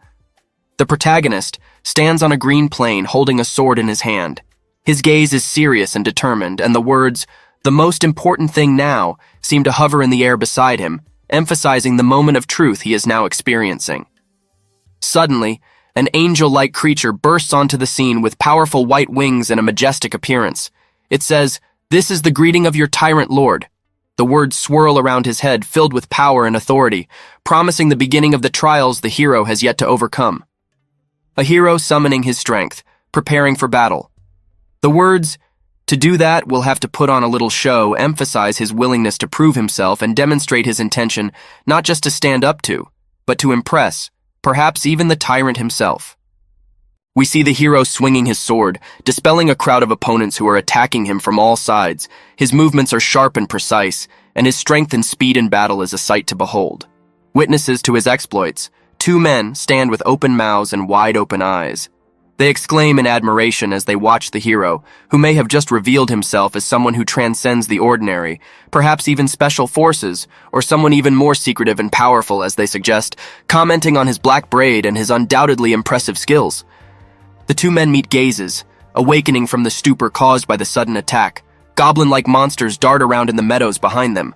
The protagonist stands on a green plain holding a sword in his hand. His gaze is serious and determined, and the words, "the most important thing now," seem to hover in the air beside him, emphasizing the moment of truth he is now experiencing. Suddenly, an angel-like creature bursts onto the scene with powerful white wings and a majestic appearance. It says, "This is the greeting of your tyrant lord." The words swirl around his head, filled with power and authority, promising the beginning of the trials the hero has yet to overcome. A hero summoning his strength, preparing for battle. The words, "To do that, we'll have to put on a little show," emphasize his willingness to prove himself and demonstrate his intention not just to stand up to, but to impress, perhaps even the tyrant himself. We see the hero swinging his sword, dispelling a crowd of opponents who are attacking him from all sides. His movements are sharp and precise, and his strength and speed in battle is a sight to behold. Witnesses to his exploits, two men stand with open mouths and wide open eyes. They exclaim in admiration as they watch the hero, who may have just revealed himself as someone who transcends the ordinary, perhaps even special forces, or someone even more secretive and powerful, as they suggest, commenting on his black braid and his undoubtedly impressive skills. The two men meet gazes, awakening from the stupor caused by the sudden attack. Goblin-like monsters dart around in the meadows behind them.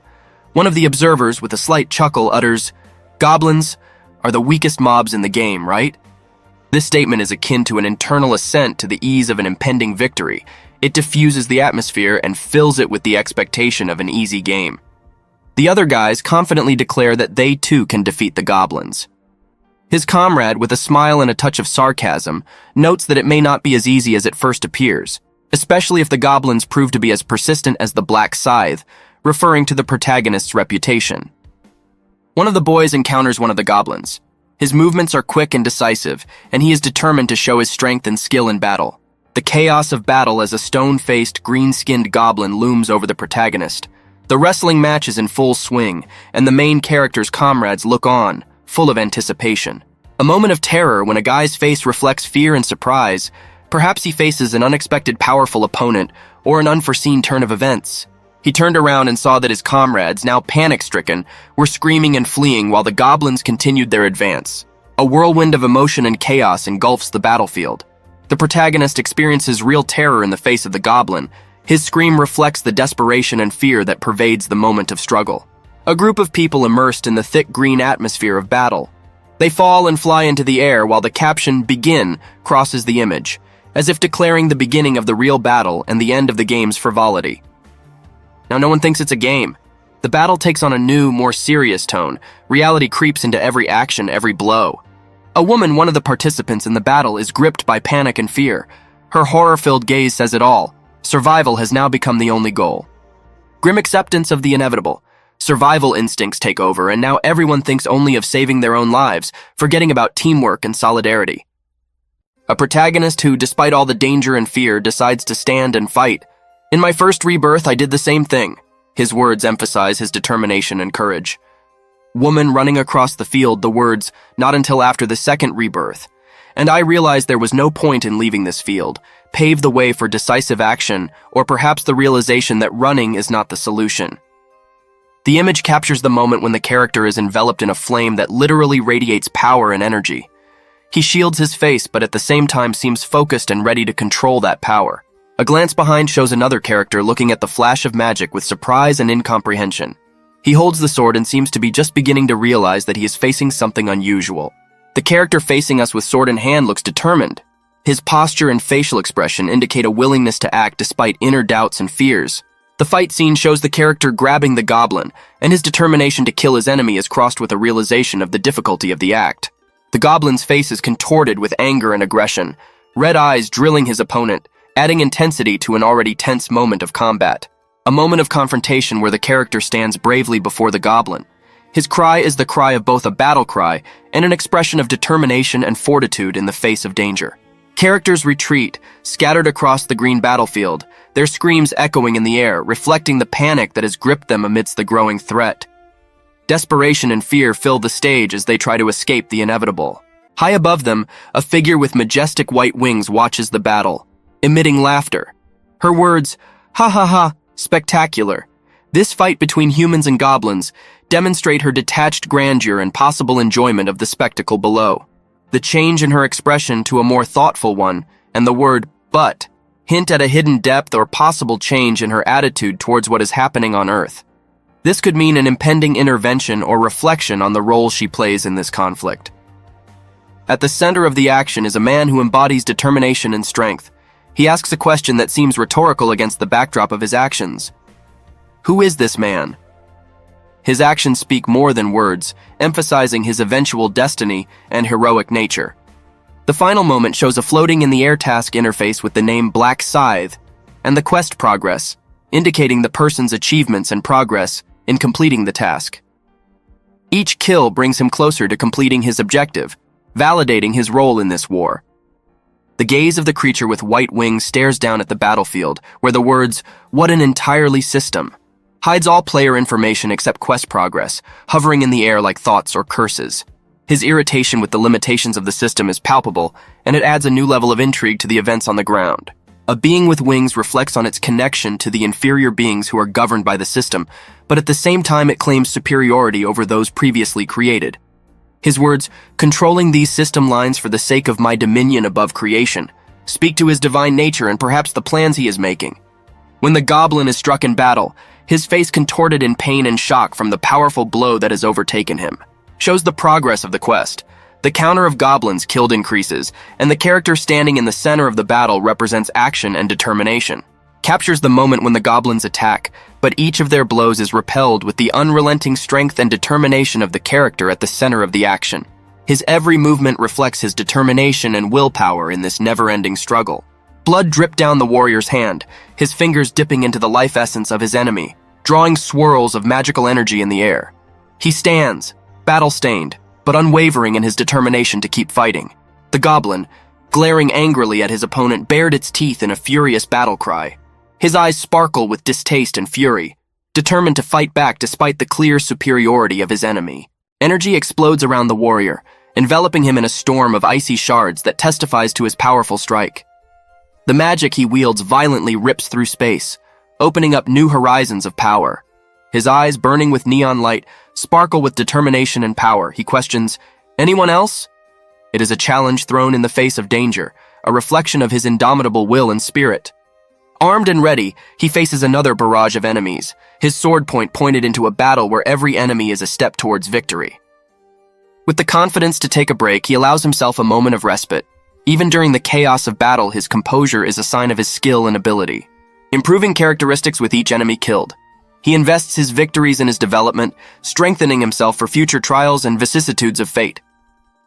One of the observers, with a slight chuckle, utters, "Goblins are the weakest mobs in the game, right?" This statement is akin to an internal assent to the ease of an impending victory. It diffuses the atmosphere and fills it with the expectation of an easy game. The other guys confidently declare that they too can defeat the goblins. His comrade, with a smile and a touch of sarcasm, notes that it may not be as easy as it first appears. especially if the goblins prove to be as persistent as the Black Scythe, referring to the protagonist's reputation. One of the boys encounters one of the goblins. His movements are quick and decisive, and he is determined to show his strength and skill in battle. The chaos of battle as a stone-faced, green-skinned goblin looms over the protagonist. The wrestling match is in full swing, and the main character's comrades look on, full of anticipation. A moment of terror when a guy's face reflects fear and surprise. Perhaps he faces an unexpected powerful opponent or an unforeseen turn of events. He turned around and saw that his comrades, now panic-stricken, were screaming and fleeing while the goblins continued their advance. A whirlwind of emotion and chaos engulfs the battlefield. The protagonist experiences real terror in the face of the goblin. His scream reflects the desperation and fear that pervades the moment of struggle. A group of people immersed in the thick green atmosphere of battle. They fall and fly into the air while the caption "Begin" crosses the image, as if declaring the beginning of the real battle and the end of the game's frivolity. Now, no one thinks it's a game. The battle takes on a new, more serious tone. Reality creeps into every action, every blow. A woman, one of the participants in the battle, is gripped by panic and fear. Her horror-filled gaze says it all. Survival has now become the only goal. Grim acceptance of the inevitable. Survival instincts take over, and now everyone thinks only of saving their own lives, forgetting about teamwork and solidarity. A protagonist who, despite all the danger and fear, decides to stand and fight. In my first rebirth, I did the same thing. His words emphasize his determination and courage. Woman running across the field, the words, "Not until after the second rebirth." And I realized there was no point in leaving this field. Pave the way for decisive action, or perhaps the realization that running is not the solution. The image captures the moment when the character is enveloped in a flame that literally radiates power and energy. He shields his face, but at the same time seems focused and ready to control that power. A glance behind shows another character looking at the flash of magic with surprise and incomprehension. He holds the sword and seems to be just beginning to realize that he is facing something unusual. The character facing us with sword in hand looks determined. His posture and facial expression indicate a willingness to act despite inner doubts and fears. The fight scene shows the character grabbing the goblin, and his determination to kill his enemy is crossed with a realization of the difficulty of the act. The goblin's face is contorted with anger and aggression, red eyes drilling his opponent, adding intensity to an already tense moment of combat. A moment of confrontation where the character stands bravely before the goblin. His cry is the cry of both a battle cry and an expression of determination and fortitude in the face of danger. Characters retreat, scattered across the green battlefield, their screams echoing in the air, reflecting the panic that has gripped them amidst the growing threat. Desperation and fear fill the stage as they try to escape the inevitable. High above them, a figure with majestic white wings watches the battle, emitting laughter. Her words, "Ha ha ha, spectacular." This fight between humans and goblins demonstrate her detached grandeur and possible enjoyment of the spectacle below. The change in her expression to a more thoughtful one, and the word "but" hint at a hidden depth or possible change in her attitude towards what is happening on Earth. This could mean an impending intervention or reflection on the role she plays in this conflict. At the center of the action is a man who embodies determination and strength. He asks a question that seems rhetorical against the backdrop of his actions. Who is this man? His actions speak more than words, emphasizing his eventual destiny and heroic nature. The final moment shows a floating in the air task interface with the name Black Scythe and the quest progress, indicating the person's achievements and progress in completing the task. Each kill brings him closer to completing his objective, validating his role in this war. The gaze of the creature with white wings stares down at the battlefield, where the words, "What an entirely system," hides all player information except quest progress, hovering in the air like thoughts or curses. His irritation with the limitations of the system is palpable, and it adds a new level of intrigue to the events on the ground. A being with wings reflects on its connection to the inferior beings who are governed by the system, but at the same time it claims superiority over those previously created. His words, "Controlling these system lines for the sake of my dominion above creation," speak to his divine nature and perhaps the plans he is making. When the goblin is struck in battle, his face contorted in pain and shock from the powerful blow that has overtaken him, shows the progress of the quest. The counter of goblins killed increases, and the character standing in the center of the battle represents action and determination. Captures the moment when the goblins attack, but each of their blows is repelled with the unrelenting strength and determination of the character at the center of the action. His every movement reflects his determination and willpower in this never-ending struggle. Blood dripped down the warrior's hand, his fingers dipping into the life essence of his enemy, drawing swirls of magical energy in the air. He stands, battle-stained, but unwavering in his determination to keep fighting. The goblin, glaring angrily at his opponent, bared its teeth in a furious battle cry. His eyes sparkle with distaste and fury, determined to fight back despite the clear superiority of his enemy. Energy explodes around the warrior, enveloping him in a storm of icy shards that testifies to his powerful strike. The magic he wields violently rips through space, opening up new horizons of power. His eyes, burning with neon light, sparkle with determination and power. He questions, "Anyone else?" It is a challenge thrown in the face of danger, a reflection of his indomitable will and spirit. Armed and ready, he faces another barrage of enemies, his sword point pointed into a battle where every enemy is a step towards victory. With the confidence to take a break, he allows himself a moment of respite. Even during the chaos of battle, his composure is a sign of his skill and ability, improving characteristics with each enemy killed. He invests his victories in his development, strengthening himself for future trials and vicissitudes of fate.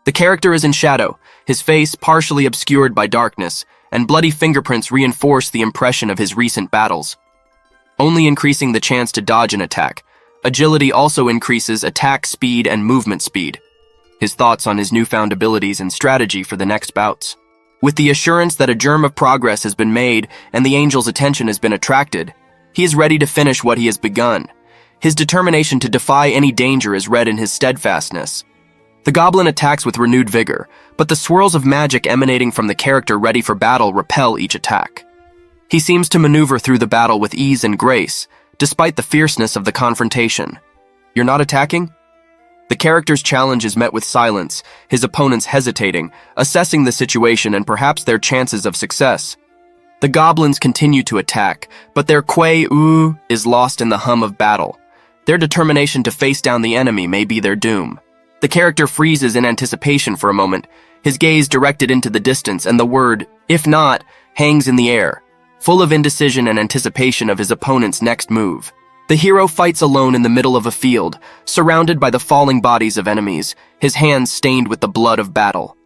The character is in shadow, his face partially obscured by darkness, and bloody fingerprints reinforce the impression of his recent battles, only increasing the chance to dodge an attack. Agility also increases attack speed and movement speed. His thoughts on his newfound abilities and strategy for the next bouts. With the assurance that a germ of progress has been made and the angel's attention has been attracted, he is ready to finish what he has begun. His determination to defy any danger is read in his steadfastness. The goblin attacks with renewed vigor, but the swirls of magic emanating from the character ready for battle repel each attack. He seems to maneuver through the battle with ease and grace, despite the fierceness of the confrontation. "You're not attacking?" The character's challenge is met with silence, his opponents hesitating, assessing the situation and perhaps their chances of success. The goblins continue to attack, but their quay-oo is lost in the hum of battle. Their determination to face down the enemy may be their doom. The character freezes in anticipation for a moment, his gaze directed into the distance, and the word, "if not," hangs in the air, full of indecision and anticipation of his opponent's next move. The hero fights alone in the middle of a field, surrounded by the falling bodies of enemies, his hands stained with the blood of battle.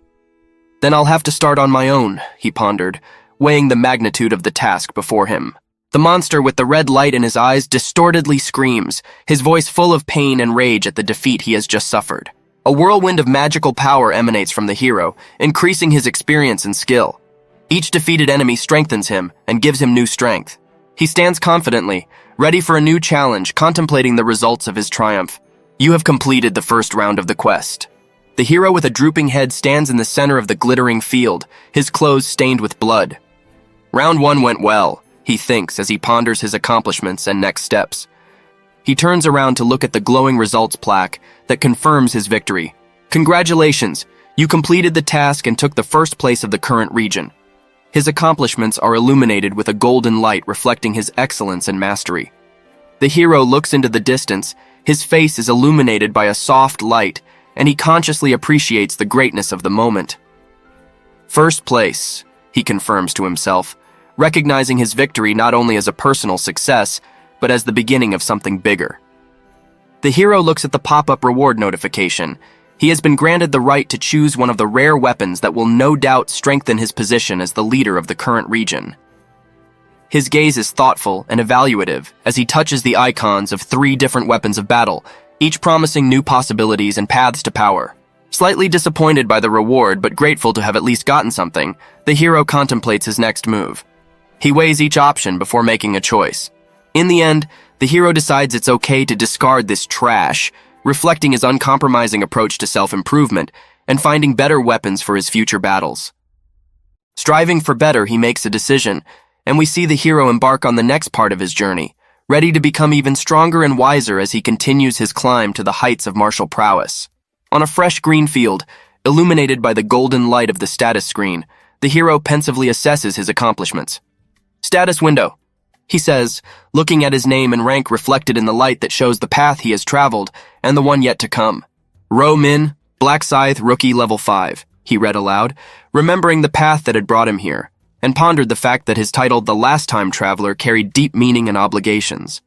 "Then I'll have to start on my own," he pondered, weighing the magnitude of the task before him. The monster with the red light in his eyes distortedly screams, his voice full of pain and rage at the defeat he has just suffered. A whirlwind of magical power emanates from the hero, increasing his experience and skill. Each defeated enemy strengthens him and gives him new strength. He stands confidently, ready for a new challenge, contemplating the results of his triumph. You have completed the first round of the quest. The hero with a drooping head stands in the center of the glittering field, his clothes stained with blood. Round 1 went well, he thinks as he ponders his accomplishments and next steps. He turns around to look at the glowing results plaque that confirms his victory. "Congratulations, you completed the task and took the first place of the current region." His accomplishments are illuminated with a golden light reflecting his excellence and mastery. The hero looks into the distance, his face is illuminated by a soft light, and he consciously appreciates the greatness of the moment. "First place," he confirms to himself, recognizing his victory not only as a personal success, but as the beginning of something bigger. The hero looks at the pop-up reward notification. He has been granted the right to choose one of the rare weapons that will no doubt strengthen his position as the leader of the current region. His gaze is thoughtful and evaluative as he touches the icons of 3 different weapons of battle, each promising new possibilities and paths to power. Slightly disappointed by the reward but grateful to have at least gotten something, the hero contemplates his next move. He weighs each option before making a choice. In the end, the hero decides it's okay to discard this trash, reflecting his uncompromising approach to self-improvement and finding better weapons for his future battles. Striving for better, he makes a decision, and we see the hero embark on the next part of his journey, ready to become even stronger and wiser as he continues his climb to the heights of martial prowess. On a fresh green field, illuminated by the golden light of the status screen, the hero pensively assesses his accomplishments. "Status window," he says, looking at his name and rank reflected in the light that shows the path he has traveled and the one yet to come. "Ro Min, Black Scythe, Rookie Level 5, he read aloud, remembering the path that had brought him here, and pondered the fact that his title, The Last Time Traveler, carried deep meaning and obligations.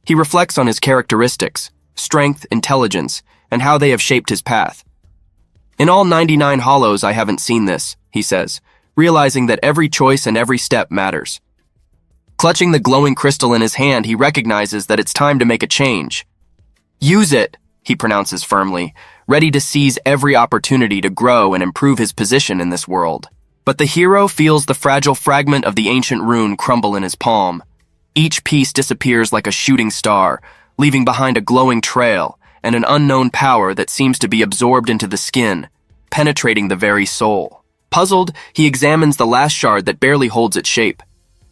He reflects on his characteristics, strength, intelligence, and how they have shaped his path. "In all 99 hollows I haven't seen this," he says, realizing that every choice and every step matters. Clutching the glowing crystal in his hand, he recognizes that it's time to make a change. "Use it," he pronounces firmly, ready to seize every opportunity to grow and improve his position in this world. But the hero feels the fragile fragment of the ancient rune crumble in his palm. Each piece disappears like a shooting star, leaving behind a glowing trail and an unknown power that seems to be absorbed into the skin, penetrating the very soul. Puzzled, he examines the last shard that barely holds its shape.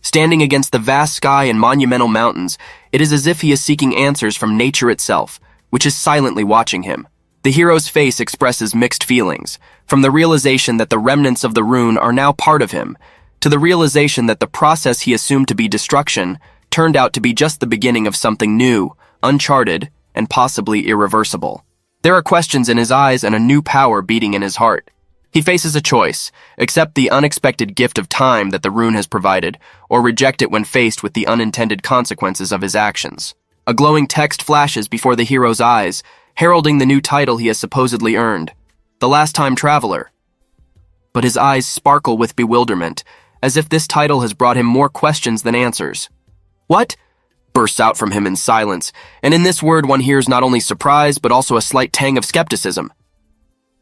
Standing against the vast sky and monumental mountains, it is as if he is seeking answers from nature itself, which is silently watching him. The hero's face expresses mixed feelings, from the realization that the remnants of the rune are now part of him, to the realization that the process he assumed to be destruction turned out to be just the beginning of something new, uncharted, and possibly irreversible. There are questions in his eyes and a new power beating in his heart. He faces a choice: accept the unexpected gift of time that the rune has provided, or reject it when faced with the unintended consequences of his actions. A glowing text flashes before the hero's eyes, heralding the new title he has supposedly earned, the Last Time Traveler. But his eyes sparkle with bewilderment, as if this title has brought him more questions than answers. "What?" bursts out from him in silence, and in this word one hears not only surprise but also a slight tang of skepticism.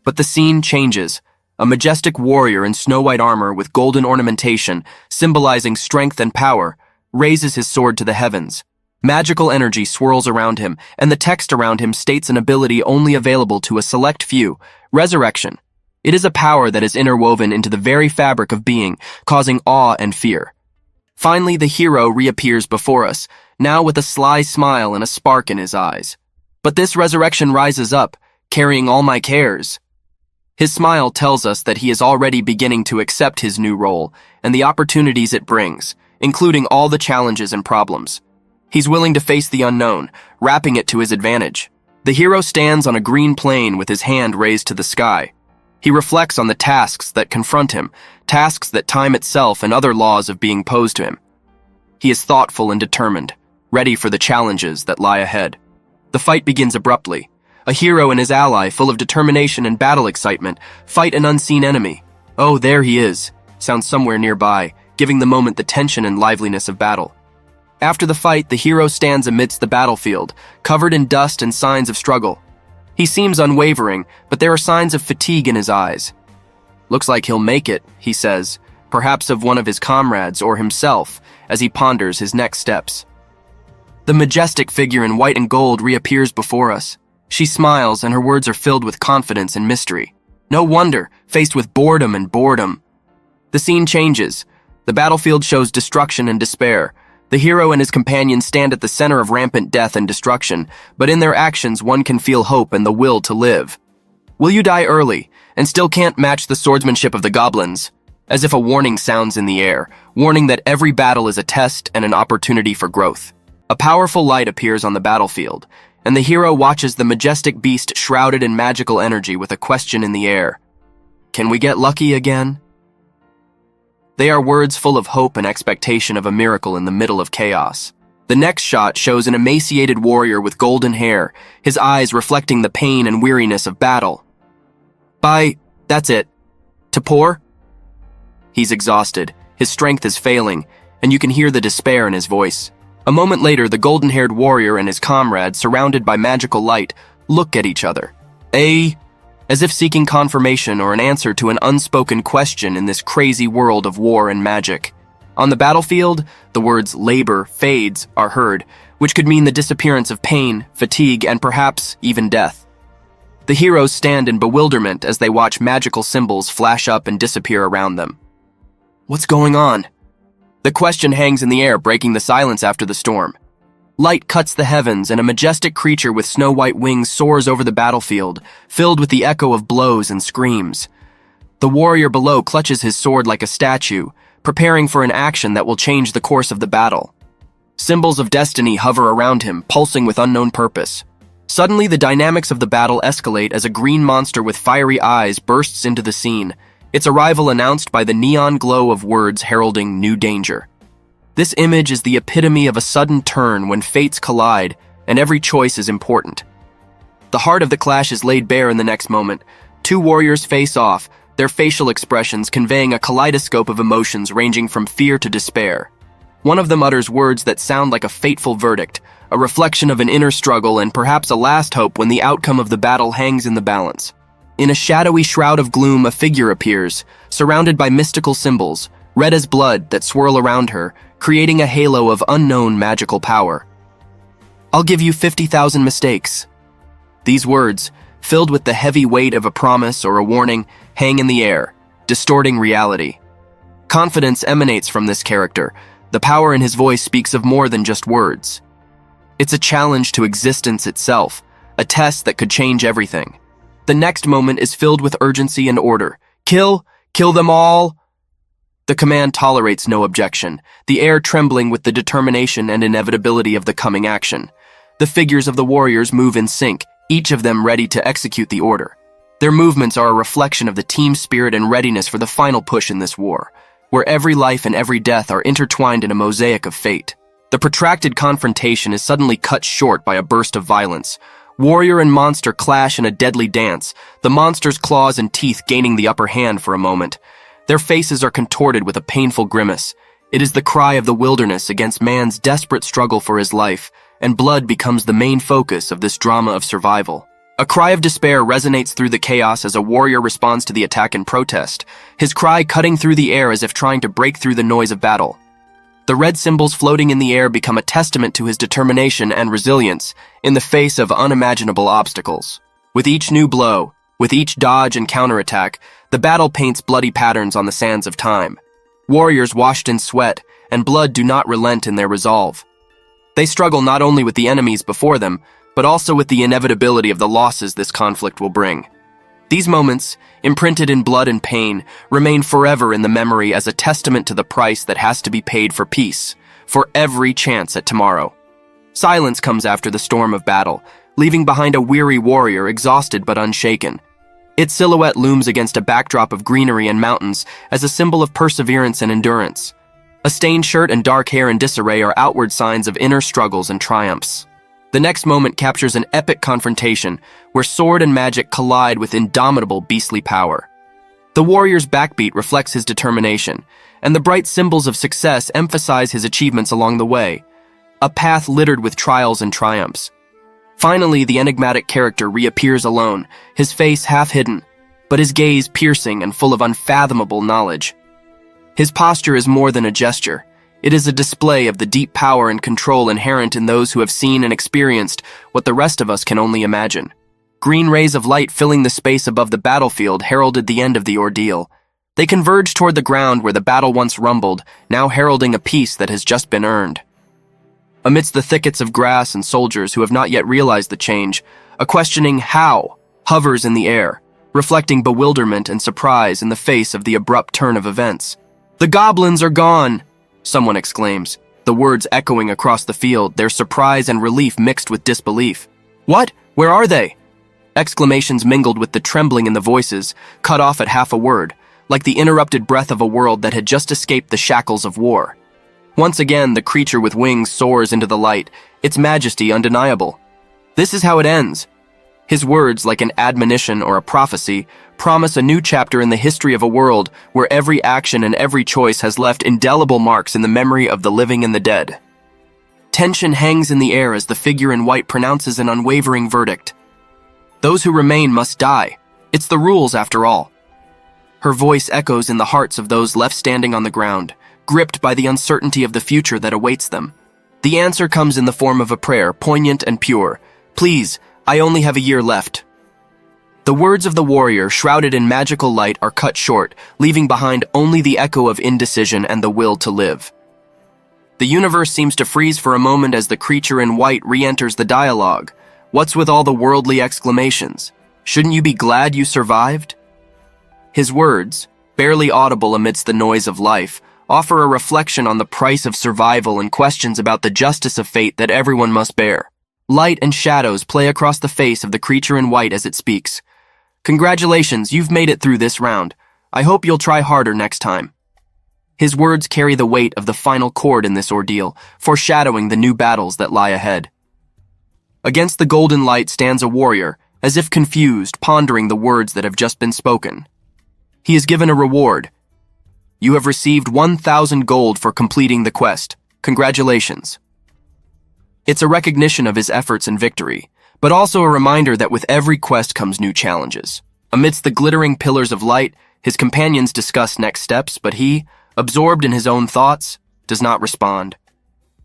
But the scene changes. A majestic warrior in snow-white armor with golden ornamentation, symbolizing strength and power, raises his sword to the heavens. Magical energy swirls around him, and the text around him states an ability only available to a select few: resurrection. It is a power that is interwoven into the very fabric of being, causing awe and fear. Finally, the hero reappears before us, now with a sly smile and a spark in his eyes. "But this resurrection rises up, carrying all my cares." His smile tells us that he is already beginning to accept his new role and the opportunities it brings, including all the challenges and problems. He's willing to face the unknown, wrapping it to his advantage. The hero stands on a green plain with his hand raised to the sky. He reflects on the tasks that confront him, tasks that time itself and other laws of being posed to him. He is thoughtful and determined, ready for the challenges that lie ahead. The fight begins abruptly. A hero and his ally, full of determination and battle excitement, fight an unseen enemy. "Oh, there he is," sounds somewhere nearby, giving the moment the tension and liveliness of battle. After the fight, the hero stands amidst the battlefield, covered in dust and signs of struggle. He seems unwavering, but there are signs of fatigue in his eyes. "Looks like he'll make it," he says, perhaps of one of his comrades or himself, as he ponders his next steps. The majestic figure in white and gold reappears before us. She smiles, and her words are filled with confidence and mystery. No wonder, faced with boredom. The scene changes. The battlefield shows destruction and despair. The hero and his companions stand at the center of rampant death and destruction, but in their actions one can feel hope and the will to live. "Will you die early, and still can't match the swordsmanship of the goblins?" As if a warning sounds in the air, warning that every battle is a test and an opportunity for growth. A powerful light appears on the battlefield, and the hero watches the majestic beast shrouded in magical energy with a question in the air. "Can we get lucky again?" They are words full of hope and expectation of a miracle in the middle of chaos. The next shot shows an emaciated warrior with golden hair, his eyes reflecting the pain and weariness of battle. That's it. Tapor?" He's exhausted, his strength is failing, and you can hear the despair in his voice. A moment later, the golden-haired warrior and his comrade, surrounded by magical light, look at each other. As if seeking confirmation or an answer to an unspoken question in this crazy world of war and magic. On the battlefield, the words labor, fades are heard, which could mean the disappearance of pain, fatigue, and perhaps even death. The heroes stand in bewilderment as they watch magical symbols flash up and disappear around them. What's going on? The question hangs in the air, breaking the silence after the storm. Light cuts the heavens, and a majestic creature with snow-white wings soars over the battlefield, filled with the echo of blows and screams. The warrior below clutches his sword like a statue, preparing for an action that will change the course of the battle. Symbols of destiny hover around him, pulsing with unknown purpose. Suddenly, the dynamics of the battle escalate as a green monster with fiery eyes bursts into the scene, its arrival announced by the neon glow of words heralding new danger. This image is the epitome of a sudden turn when fates collide, and every choice is important. The heart of the clash is laid bare in the next moment. Two warriors face off, their facial expressions conveying a kaleidoscope of emotions ranging from fear to despair. One of them utters words that sound like a fateful verdict, a reflection of an inner struggle and perhaps a last hope when the outcome of the battle hangs in the balance. In a shadowy shroud of gloom, a figure appears, surrounded by mystical symbols, red as blood, that swirl around her, creating a halo of unknown magical power. "I'll give you 50,000 mistakes." These words, filled with the heavy weight of a promise or a warning, hang in the air, distorting reality. Confidence emanates from this character. The power in his voice speaks of more than just words. It's a challenge to existence itself, a test that could change everything. The next moment is filled with urgency and order. "Kill! Kill them all!" The command tolerates no objection, the air trembling with the determination and inevitability of the coming action. The figures of the warriors move in sync, each of them ready to execute the order. Their movements are a reflection of the team spirit and readiness for the final push in this war, where every life and every death are intertwined in a mosaic of fate. The protracted confrontation is suddenly cut short by a burst of violence. Warrior and monster clash in a deadly dance, the monster's claws and teeth gaining the upper hand for a moment. Their faces are contorted with a painful grimace. It is the cry of the wilderness against man's desperate struggle for his life, and blood becomes the main focus of this drama of survival. A cry of despair resonates through the chaos as a warrior responds to the attack in protest, his cry cutting through the air as if trying to break through the noise of battle. The red symbols floating in the air become a testament to his determination and resilience in the face of unimaginable obstacles. With each new blow, with each dodge and counterattack, the battle paints bloody patterns on the sands of time. Warriors washed in sweat and blood do not relent in their resolve. They struggle not only with the enemies before them, but also with the inevitability of the losses this conflict will bring. These moments, imprinted in blood and pain, remain forever in the memory as a testament to the price that has to be paid for peace, for every chance at tomorrow. Silence comes after the storm of battle, leaving behind a weary warrior exhausted but unshaken. Its silhouette looms against a backdrop of greenery and mountains as a symbol of perseverance and endurance. A stained shirt and dark hair in disarray are outward signs of inner struggles and triumphs. The next moment captures an epic confrontation where sword and magic collide with indomitable beastly power. The warrior's backbeat reflects his determination, and the bright symbols of success emphasize his achievements along the way, a path littered with trials and triumphs. Finally, the enigmatic character reappears alone, his face half hidden, but his gaze piercing and full of unfathomable knowledge. His posture is more than a gesture. It is a display of the deep power and control inherent in those who have seen and experienced what the rest of us can only imagine. Green rays of light filling the space above the battlefield heralded the end of the ordeal. They converged toward the ground where the battle once rumbled, now heralding a peace that has just been earned. Amidst the thickets of grass and soldiers who have not yet realized the change, a questioning "how" hovers in the air, reflecting bewilderment and surprise in the face of the abrupt turn of events. "The goblins are gone!" someone exclaims, the words echoing across the field, their surprise and relief mixed with disbelief. "What? Where are they?" Exclamations mingled with the trembling in the voices, cut off at half a word, like the interrupted breath of a world that had just escaped the shackles of war. Once again, the creature with wings soars into the light, its majesty undeniable. This is how it ends. His words, like an admonition or a prophecy, promise a new chapter in the history of a world where every action and every choice has left indelible marks in the memory of the living and the dead. Tension hangs in the air as the figure in white pronounces an unwavering verdict. Those who remain must die. It's the rules, after all. Her voice echoes in the hearts of those left standing on the ground, gripped by the uncertainty of the future that awaits them. The answer comes in the form of a prayer, poignant and pure. "Please, I only have a year left." The words of the warrior, shrouded in magical light, are cut short, leaving behind only the echo of indecision and the will to live. The universe seems to freeze for a moment as the creature in white re-enters the dialogue. What's with all the worldly exclamations? Shouldn't you be glad you survived? His words, barely audible amidst the noise of life, offer a reflection on the price of survival and questions about the justice of fate that everyone must bear. Light and shadows play across the face of the creature in white as it speaks. "Congratulations, you've made it through this round. I hope you'll try harder next time." His words carry the weight of the final chord in this ordeal, foreshadowing the new battles that lie ahead. Against the golden light stands a warrior, as if confused, pondering the words that have just been spoken. He is given a reward. You have received 1,000 gold for completing the quest. Congratulations. It's a recognition of his efforts and victory, but also a reminder that with every quest comes new challenges. Amidst the glittering pillars of light, his companions discuss next steps, but he, absorbed in his own thoughts, does not respond.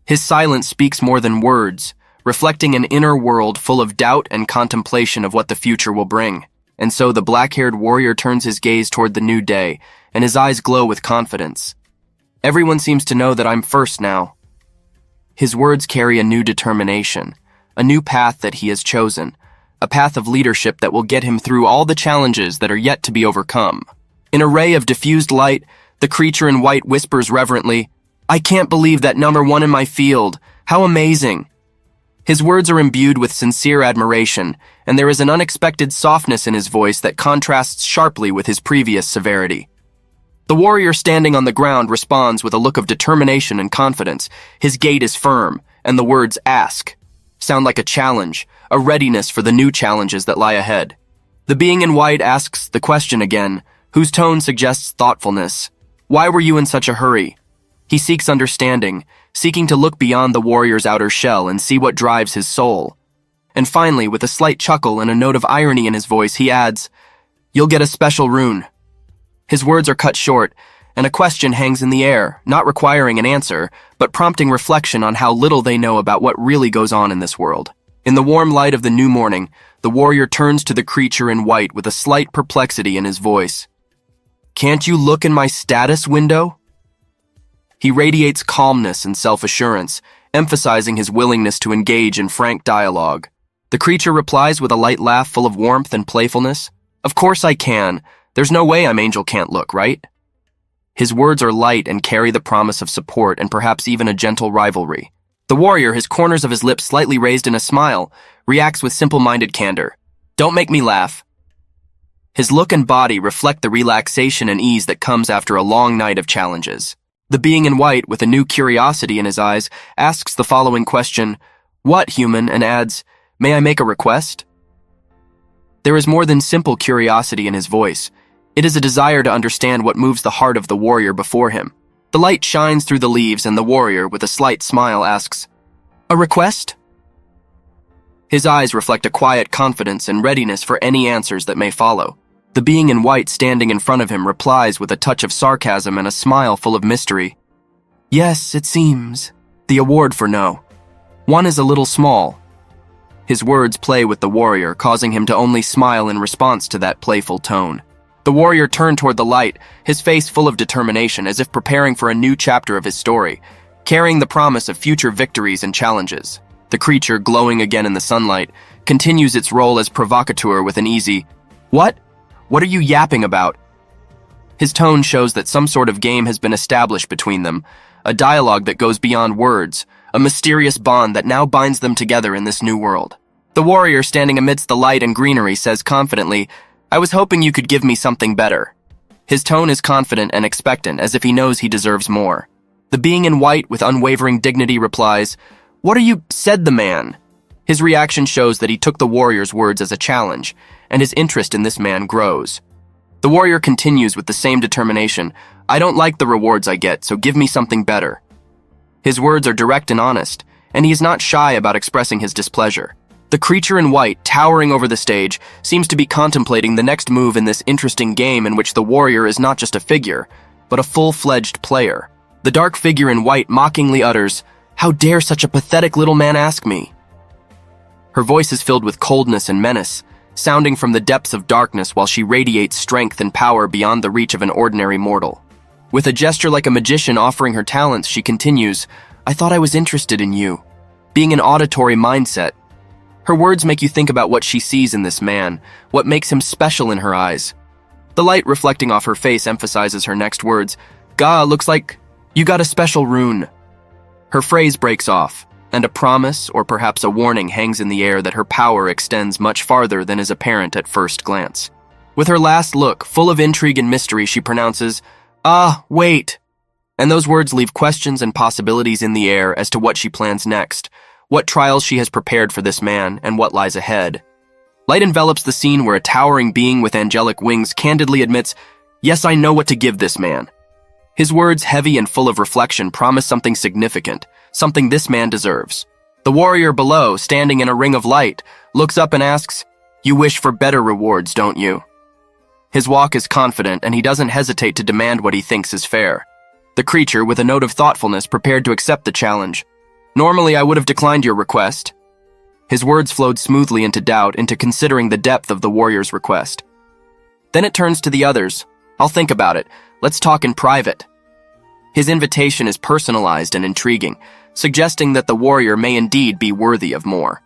His silence speaks more than words, reflecting an inner world full of doubt and contemplation of what the future will bring. And so the black-haired warrior turns his gaze toward the new day, and his eyes glow with confidence. Everyone seems to know that I'm first now. His words carry a new determination, a new path that he has chosen, a path of leadership that will get him through all the challenges that are yet to be overcome. In a ray of diffused light, the creature in white whispers reverently, "I can't believe that number one in my field. How amazing." His words are imbued with sincere admiration, and there is an unexpected softness in his voice that contrasts sharply with his previous severity. The warrior standing on the ground responds with a look of determination and confidence. His gait is firm, and the words "ask" sound like a challenge, a readiness for the new challenges that lie ahead. The being in white asks the question again, whose tone suggests thoughtfulness. Why were you in such a hurry? He seeks understanding, seeking to look beyond the warrior's outer shell and see what drives his soul. And finally, with a slight chuckle and a note of irony in his voice, he adds, "You'll get a special rune." His words are cut short, and a question hangs in the air, not requiring an answer, but prompting reflection on how little they know about what really goes on in this world. In the warm light of the new morning, the warrior turns to the creature in white with a slight perplexity in his voice. "Can't you look in my status window?" He radiates calmness and self-assurance, emphasizing his willingness to engage in frank dialogue. The creature replies with a light laugh full of warmth and playfulness. "Of course I can. There's no way I'm Angel can't look, right?" His words are light and carry the promise of support and perhaps even a gentle rivalry. The warrior, his corners of his lips slightly raised in a smile, reacts with simple-minded candor. "Don't make me laugh." His look and body reflect the relaxation and ease that comes after a long night of challenges. The being in white, with a new curiosity in his eyes, asks the following question, "What, human?" and adds, "May I make a request?" There is more than simple curiosity in his voice. It is a desire to understand what moves the heart of the warrior before him. The light shines through the leaves, and the warrior, with a slight smile, asks, "A request?" His eyes reflect a quiet confidence and readiness for any answers that may follow. The being in white standing in front of him replies with a touch of sarcasm and a smile full of mystery. "Yes, it seems. The award for no. One is a little small." His words play with the warrior, causing him to only smile in response to that playful tone. The warrior turned toward the light, his face full of determination, as if preparing for a new chapter of his story, carrying the promise of future victories and challenges. The creature, glowing again in the sunlight, continues its role as provocateur with an easy, "What? What are you yapping about?" His tone shows that some sort of game has been established between them, a dialogue that goes beyond words, a mysterious bond that now binds them together in this new world. The warrior, standing amidst the light and greenery, says confidently, "I was hoping you could give me something better." His tone is confident and expectant, as if he knows he deserves more. The being in white, with unwavering dignity, replies, "What are you?" said the man. His reaction shows that he took the warrior's words as a challenge, and his interest in this man grows. The warrior continues with the same determination, "I don't like the rewards I get, so give me something better." His words are direct and honest, and he is not shy about expressing his displeasure. The creature in white, towering over the stage, seems to be contemplating the next move in this interesting game in which the warrior is not just a figure, but a full-fledged player. The dark figure in white mockingly utters, "How dare such a pathetic little man ask me?" Her voice is filled with coldness and menace, sounding from the depths of darkness while she radiates strength and power beyond the reach of an ordinary mortal. With a gesture like a magician offering her talents, she continues, "I thought I was interested in you." Being an auditory mindset, her words make you think about what she sees in this man, what makes him special in her eyes. The light reflecting off her face emphasizes her next words, "Gah, looks like you got a special rune." Her phrase breaks off, and a promise, or perhaps a warning, hangs in the air that her power extends much farther than is apparent at first glance. With her last look, full of intrigue and mystery, she pronounces, "Ah, wait." And those words leave questions and possibilities in the air as to what she plans next, what trials she has prepared for this man, and what lies ahead. Light envelops the scene where a towering being with angelic wings candidly admits, Yes, I know what to give this man. His words, heavy and full of reflection, promise something significant, something this man deserves. The warrior below, standing in a ring of light, looks up and asks, "You wish for better rewards, don't you?" His walk is confident, and he doesn't hesitate to demand what he thinks is fair. The creature, with a note of thoughtfulness, prepared to accept the challenge. "Normally, I would have declined your request." His words flowed smoothly into doubt, into considering the depth of the warrior's request. Then it turns to the others. "I'll think about it. Let's talk in private." His invitation is personalized and intriguing, suggesting that the warrior may indeed be worthy of more.